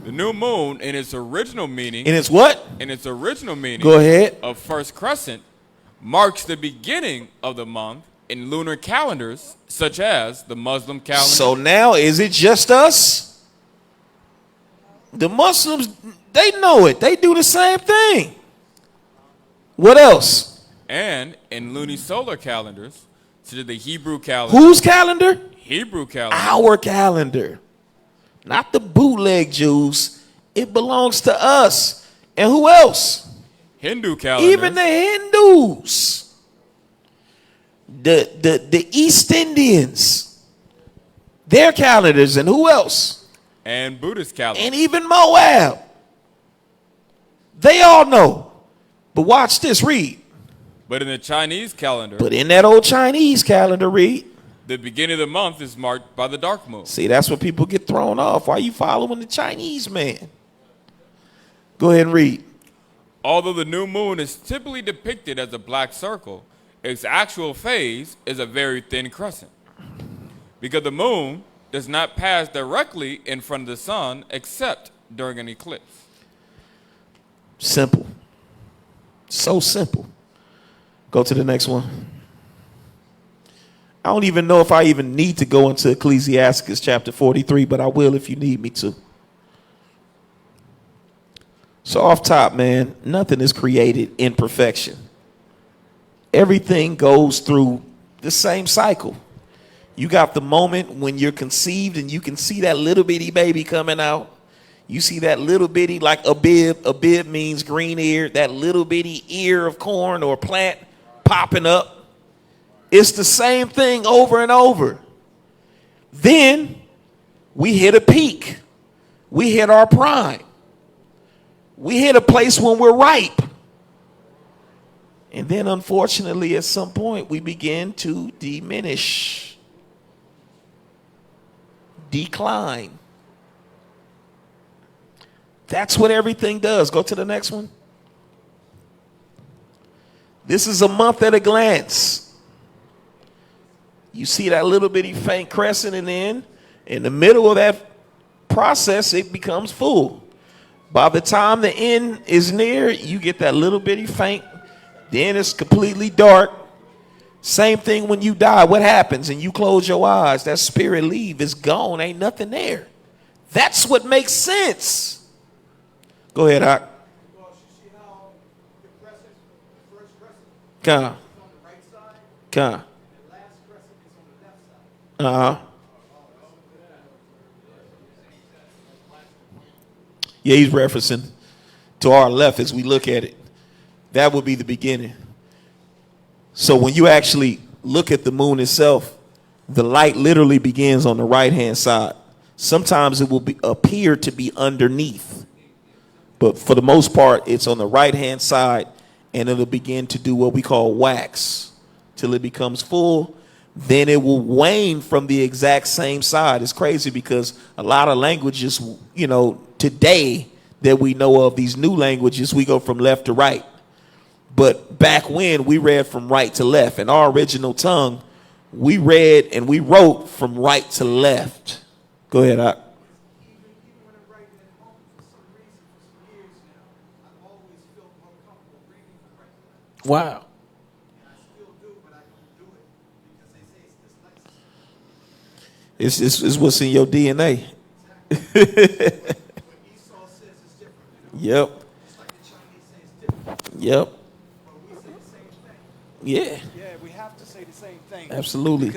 The new moon in its original meaning. In its what? In its original meaning. Go ahead. Of first crescent marks the beginning of the month in lunar calendars such as the Muslim calendar. So now is it just us? The Muslims, they know it. They do the same thing. What else? And in lunisolar calendars, to the Hebrew calendar. Whose calendar? Hebrew calendar. Our calendar. Not the bootleg Jews. It belongs to us. And who else? Hindu calendar. Even the Hindus. The East Indians. Their calendars. And who else? And Buddhist calendar. And even Moab. They all know. But watch this, read. But in the Chinese calendar, But in that old Chinese calendar, read. the beginning of the month is marked by the dark moon. See, that's what people get thrown off. Why are you following the Chinese man? Go ahead and read. Although the new moon is typically depicted as a black circle, its actual phase is a very thin crescent. Because the moon does not pass directly in front of the sun except during an eclipse. Simple. So simple. Go to the next one. I don't even know if I even need to go into Ecclesiastes chapter 43, but I will if you need me to. So off top, man, nothing is created in perfection. Everything goes through the same cycle. You got the moment when you're conceived and you can see that little bitty baby coming out. You see that little bitty, like a bib. A bib means green ear. That little bitty ear of corn or plant popping up. It's the same thing over and over. Then we hit a peak. We hit our prime. We hit a place when we're ripe. And then unfortunately at some point we begin to diminish. Decline. That's what everything does. Go to the next one. This is a month at a glance. You see that little bitty faint crescent, and then in the middle of that process, it becomes full. By the time the end is near, you get that little bitty faint. Then it's completely dark. Same thing when you die. What happens? And you close your eyes. That spirit leave. It's gone. Ain't nothing there. That's what makes sense. Go ahead, Doc. Well, you see how the crescent, the first crescent Come. is on the right side, Come. and the last crescent is on the left side. Uh-huh. Yeah, he's referencing to our left as we look at it. That would be the beginning. So when you actually look at the moon itself, the light literally begins on the right-hand side. Sometimes it will appear to be underneath. But for the most part, it's on the right-hand side, and it'll begin to do what we call wax till it becomes full. Then it will wane from the exact same side. It's crazy because a lot of languages, you know, today that we know of, these new languages, we go from left to right. But back when, we read from right to left. In our original tongue, we read and we wrote from right to left. Go ahead, Doc. Even when I'm writing at home, for some reason, for some years now, I've always felt more comfortable reading from right to left. Wow. And I still do, but I don't do it because they say it's dyslexic. It's what's in your DNA. What Esau says is different. You know? Yep. Just like the Chinese say it's different, Yep. but we say the same thing. Yeah. Yeah, we have to say the same thing. Absolutely.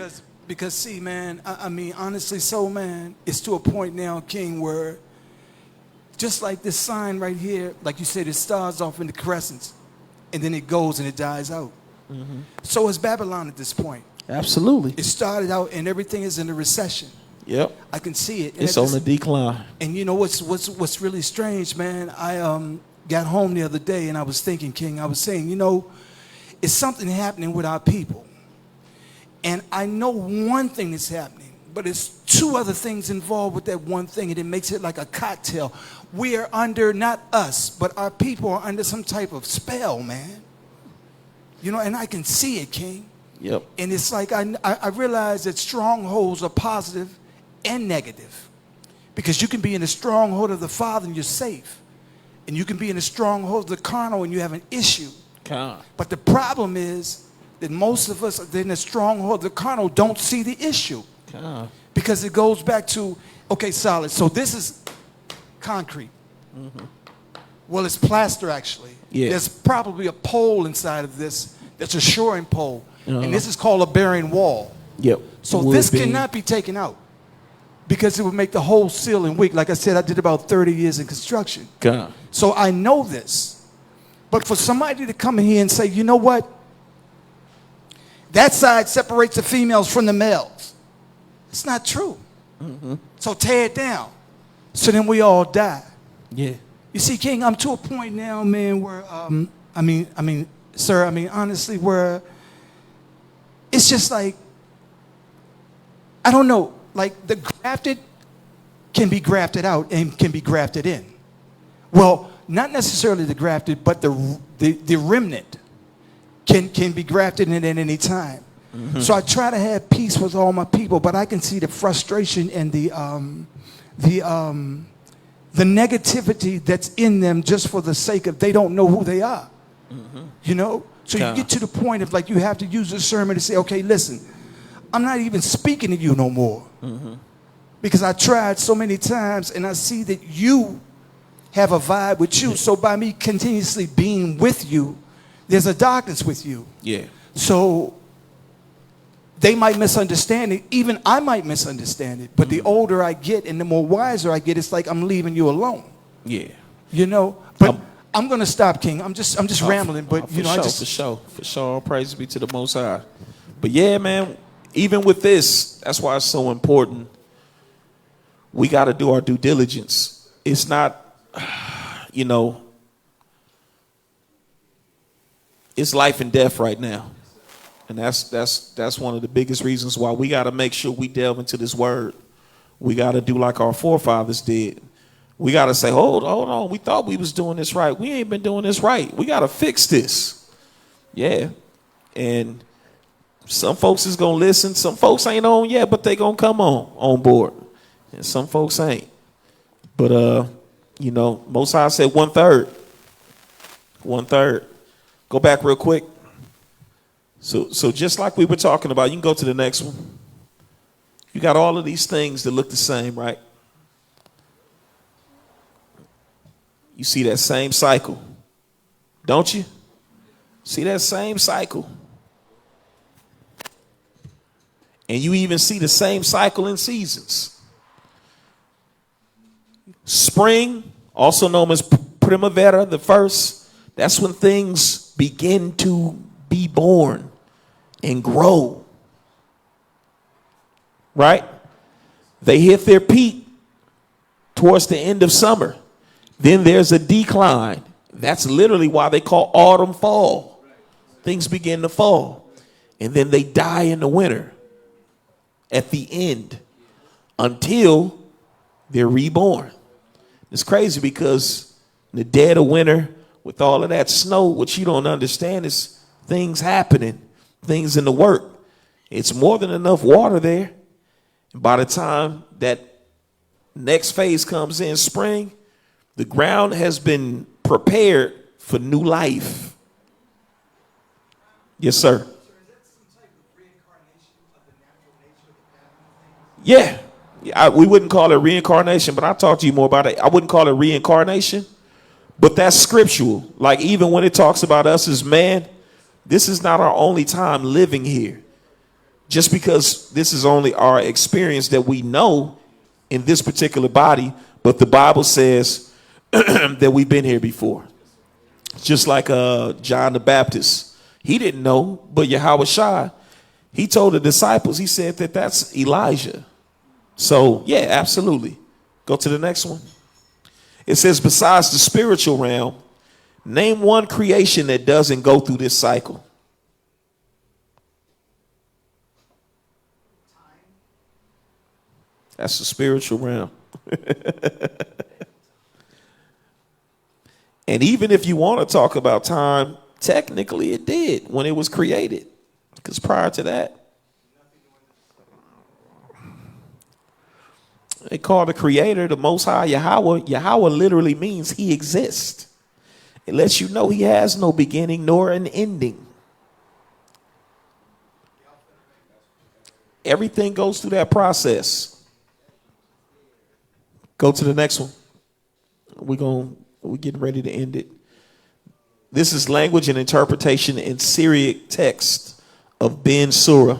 Because see, man, I mean, honestly, so, man, it's to a point now, King, where just like this sign right here, like you said, it starts off in the crescents, and then it goes and it dies out. Mm-hmm. So is Babylon at this point. Absolutely. It started out, and everything is in a recession. Yep. I can see it. And It's at on this- the decline. And you know what's really strange, man? I got home the other day, and I was thinking, King, I was saying, you know, it's something happening with our people. And I know one thing that's happening, but it's two other things involved with that one thing, and it makes it like a cocktail. We are under, not us, but our people are under some type of spell, man. You know, and I can see it, King. Yep. And it's like I realize that strongholds are positive and negative. Because you can be in the stronghold of the Father and you're safe. And you can be in the stronghold of the carnal and you have an issue. But the problem is that most of us that are in the stronghold of the carnal don't see the issue. Because it goes back to, okay, solid. So this is concrete. Well, it's plaster, actually. Yeah. There's probably a pole inside of this that's a shoring pole. And this is called a bearing wall. Yep. So Wood this beam. cannot be taken out because it would make the whole ceiling weak. Like I said, I did about 30 years in construction. God. So I know this. But for somebody to come in here and say, you know what? That side separates the females from the males. It's not true. So tear it down. So then we all die. Yeah. You see, King, I'm to a point now, man, where, sir, honestly, where it's just like, I don't know, like the grafted can be grafted out and can be grafted in. Well, not necessarily the grafted, but the remnant can be grafted in at any time. So I try to have peace with all my people, but I can see the frustration and the negativity that's in them just for the sake of they don't know who they are. You know? So you get to the point of like you have to use a sermon to say, okay, listen, I'm not even speaking to you no more. Because I tried so many times and I see that you have a vibe with you. So by me continuously being with you, there's a darkness with you. Yeah. So they might misunderstand it. Even I might misunderstand it. But the older I get and the more wiser I get, it's like I'm leaving you alone. Yeah. You know? But I'm going to stop, King. I'm just rambling. But, you know, For sure. All praise be to the Most High. But yeah, man, even with this, that's why it's so important. We got to do our due diligence. It's not, you know, it's life and death right now. And that's one of the biggest reasons why we got to make sure we delve into this word. We got to do like our forefathers did. We got to say, hold on. We thought we was doing this right. We ain't been doing this right. We got to fix this. Yeah. And some folks is going to listen. Some folks ain't on yet, but they going to come on board. And some folks ain't. But, you know, Most High said 1/3. 1/3. Go back real quick. So just like we were talking about, you can go to the next one. You got all of these things that look the same, right? You see that same cycle, don't you? See that same cycle. And you even see the same cycle in seasons. Spring, also known as primavera, the first, that's when things begin to be born and grow. Right? They hit their peak towards the end of summer. Then there's a decline. That's literally why they call autumn fall. Things begin to fall. And then they die in the winter at the end until they're reborn. It's crazy because in the dead of winter, with all of that snow, what you don't understand is things happening, things in the work. It's more than enough water there. And by the time that next phase comes in spring, the ground has been prepared for new life. Yes, sir. Yeah. We wouldn't call it reincarnation, but I'll talk to you more about it. I wouldn't call it reincarnation, but that's scriptural. Like even when it talks about us as man, this is not our only time living here. Just because this is only our experience that we know in this particular body, but the Bible says that we've been here before. Just like John the Baptist. He didn't know, but Yahweh Shai, he told the disciples, he said that that's Elijah. So, yeah, absolutely. Go to the next one. It says, besides the spiritual realm, name one creation that doesn't go through this cycle. That's the spiritual realm. And even if you want to talk about time, technically it did when it was created. Because prior to that, they call the creator the Most High Yahweh. Yahweh literally means he exists. It lets you know he has no beginning nor an ending. Everything goes through that process. Go to the next one. we're getting ready to end it. This is language and interpretation in Syriac text of Ben Surah.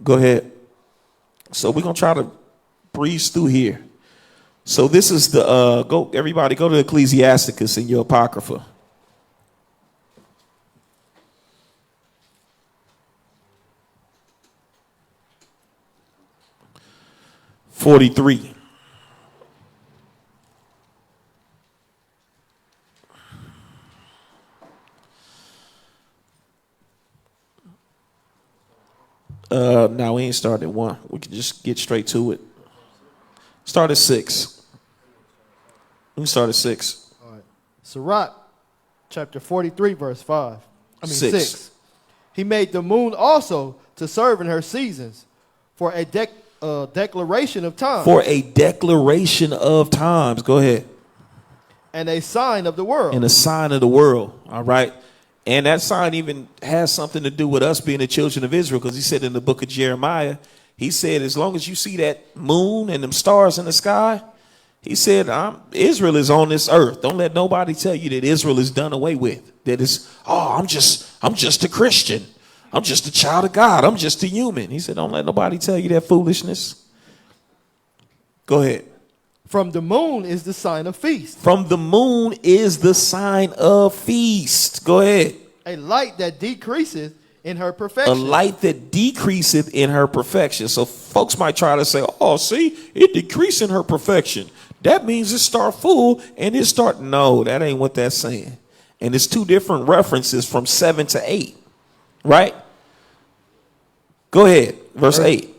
Go ahead. So we're gonna try to breeze through here. So this is the everybody go to Ecclesiastes in your Apocrypha. (43). Now we ain't started at 1. We can just get straight to it. Start at 6. We can start at 6. All right. Sirach, chapter 43, verse 5. 6. He made the moon also to serve in her seasons for a declaration of time. For a declaration of times. Go ahead. And a sign of the world. And a sign of the world. All right. And that sign even has something to do with us being the children of Israel, because he said in the book of Jeremiah, he said, as long as you see that moon and them stars in the sky, he said, Israel is on this earth. Don't let nobody tell you that Israel is done away with. That is, I'm just a Christian. I'm just a child of God. I'm just a human. He said, don't let nobody tell you that foolishness. Go ahead. From the moon is the sign of feast. From the moon is the sign of feast. Go ahead. A light that decreaseth in her perfection. A light that decreaseth in her perfection. So folks might try to say, oh, see, it decreased in her perfection. That means it start full and it start. No, that ain't what that's saying. And it's two different references from 7 to 8. Right? Go ahead. Verse 8.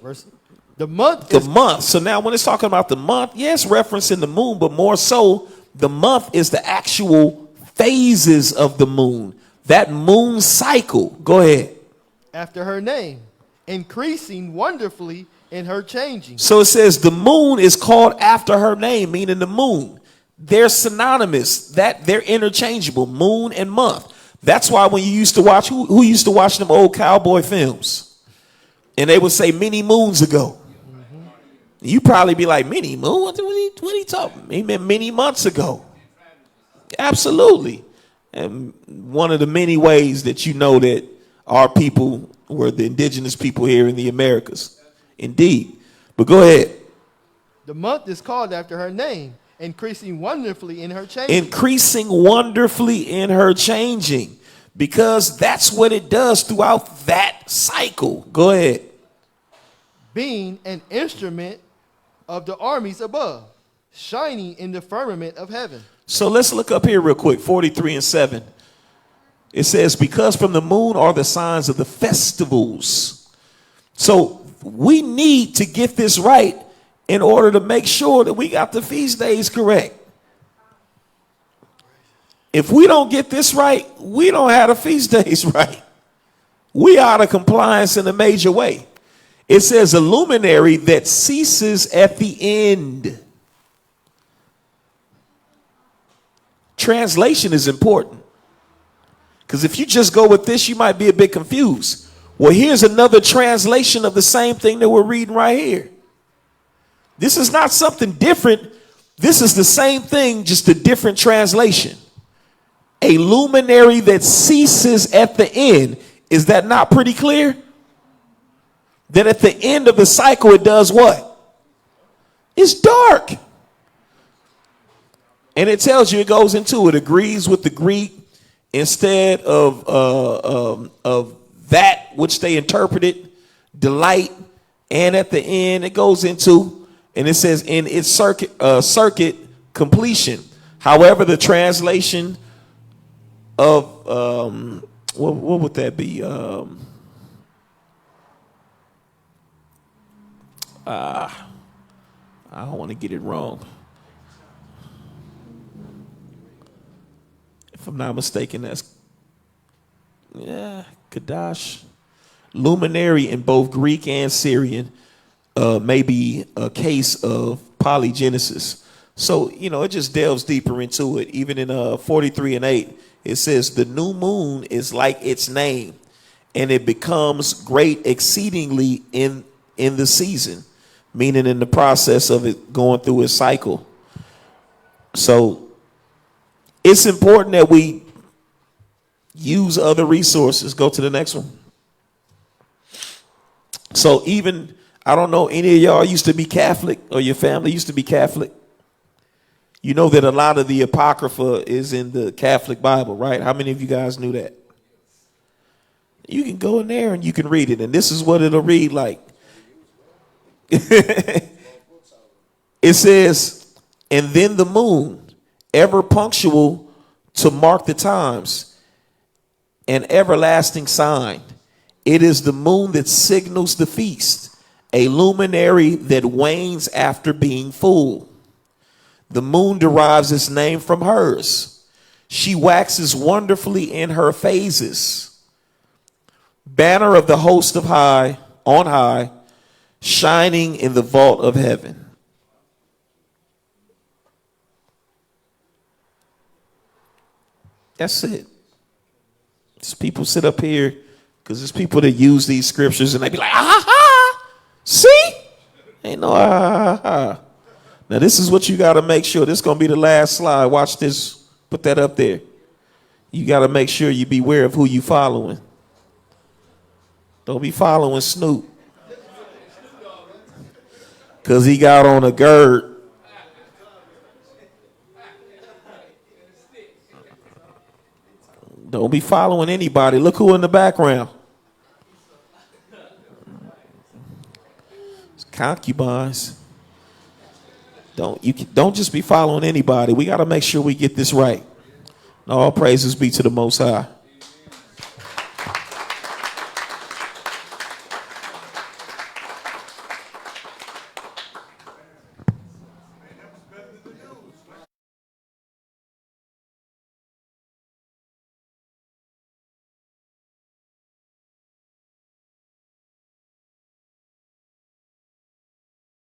The month. The month. So now when it's talking about the month, yes, referencing the moon, but more so the month is the actual phases of the moon. That moon cycle. Go ahead. After her name, increasing wonderfully in her changing. So it says the moon is called after her name, meaning the moon. They're synonymous. That they're interchangeable, moon and month. That's why when you used to watch, who used to watch them old cowboy films? And they would say many moons ago. You probably be like, many moon? What he talking? He meant many months ago. Absolutely. And one of the many ways that you know that our people were the indigenous people here in the Americas. Indeed. But go ahead. The month is called after her name, increasing wonderfully in her changing. Increasing wonderfully in her changing. Because that's what it does throughout that cycle. Go ahead. Being an instrument of the armies above, shining in the firmament of heaven. So let's look up here real quick, 43 and 7. It says, because from the moon are the signs of the festivals. So we need to get this right in order to make sure that we got the feast days correct. If we don't get this right, we don't have the feast days right. We are out of compliance in a major way. It says a luminary that ceases at the end. Translation is important. Because if you just go with this, you might be a bit confused. Well, here's another translation of the same thing that we're reading right here. This is not something different. This is the same thing, just a different translation. A luminary that ceases at the end. Is that not pretty clear? That at the end of the cycle, it does what? It's dark. And it tells you, it goes into, it agrees with the Greek instead of that which they interpreted, delight. And at the end, it goes into, and it says in its circuit completion. However, the translation of, what would that be? I don't want to get it wrong. If I'm not mistaken, that's Kadash. Luminary in both Greek and Syrian may be a case of polygenesis. So, it just delves deeper into it. Even in 43 and 8, it says the new moon is like its name, and it becomes great exceedingly in the season. Meaning in the process of it going through its cycle. So it's important that we use other resources. Go to the next one. So even, I don't know, any of y'all used to be Catholic or your family used to be Catholic. You know that a lot of the Apocrypha is in the Catholic Bible, right? How many of you guys knew that? You can go in there and you can read it. And this is what it'll read like. It says, and then the moon, ever punctual to mark the times, an everlasting sign. It is the moon that signals the feast, a luminary that wanes after being full. The moon derives its name from hers. She waxes wonderfully in her phases. Banner of the host of high, on high, shining in the vault of heaven. That's it. There's people sit up here because there's people that use these scriptures and they be like, ah, ha, see? Ain't no ah, ha. Now this is what you got to make sure. This is going to be the last slide. Watch this. Put that up there. You got to make sure you beware of who you following. Don't be following Snoop. Because he got on a gird. Don't be following anybody. Look who in the background. It's concubines. Don't just be following anybody. We got to make sure we get this right. And all praises be to the Most High.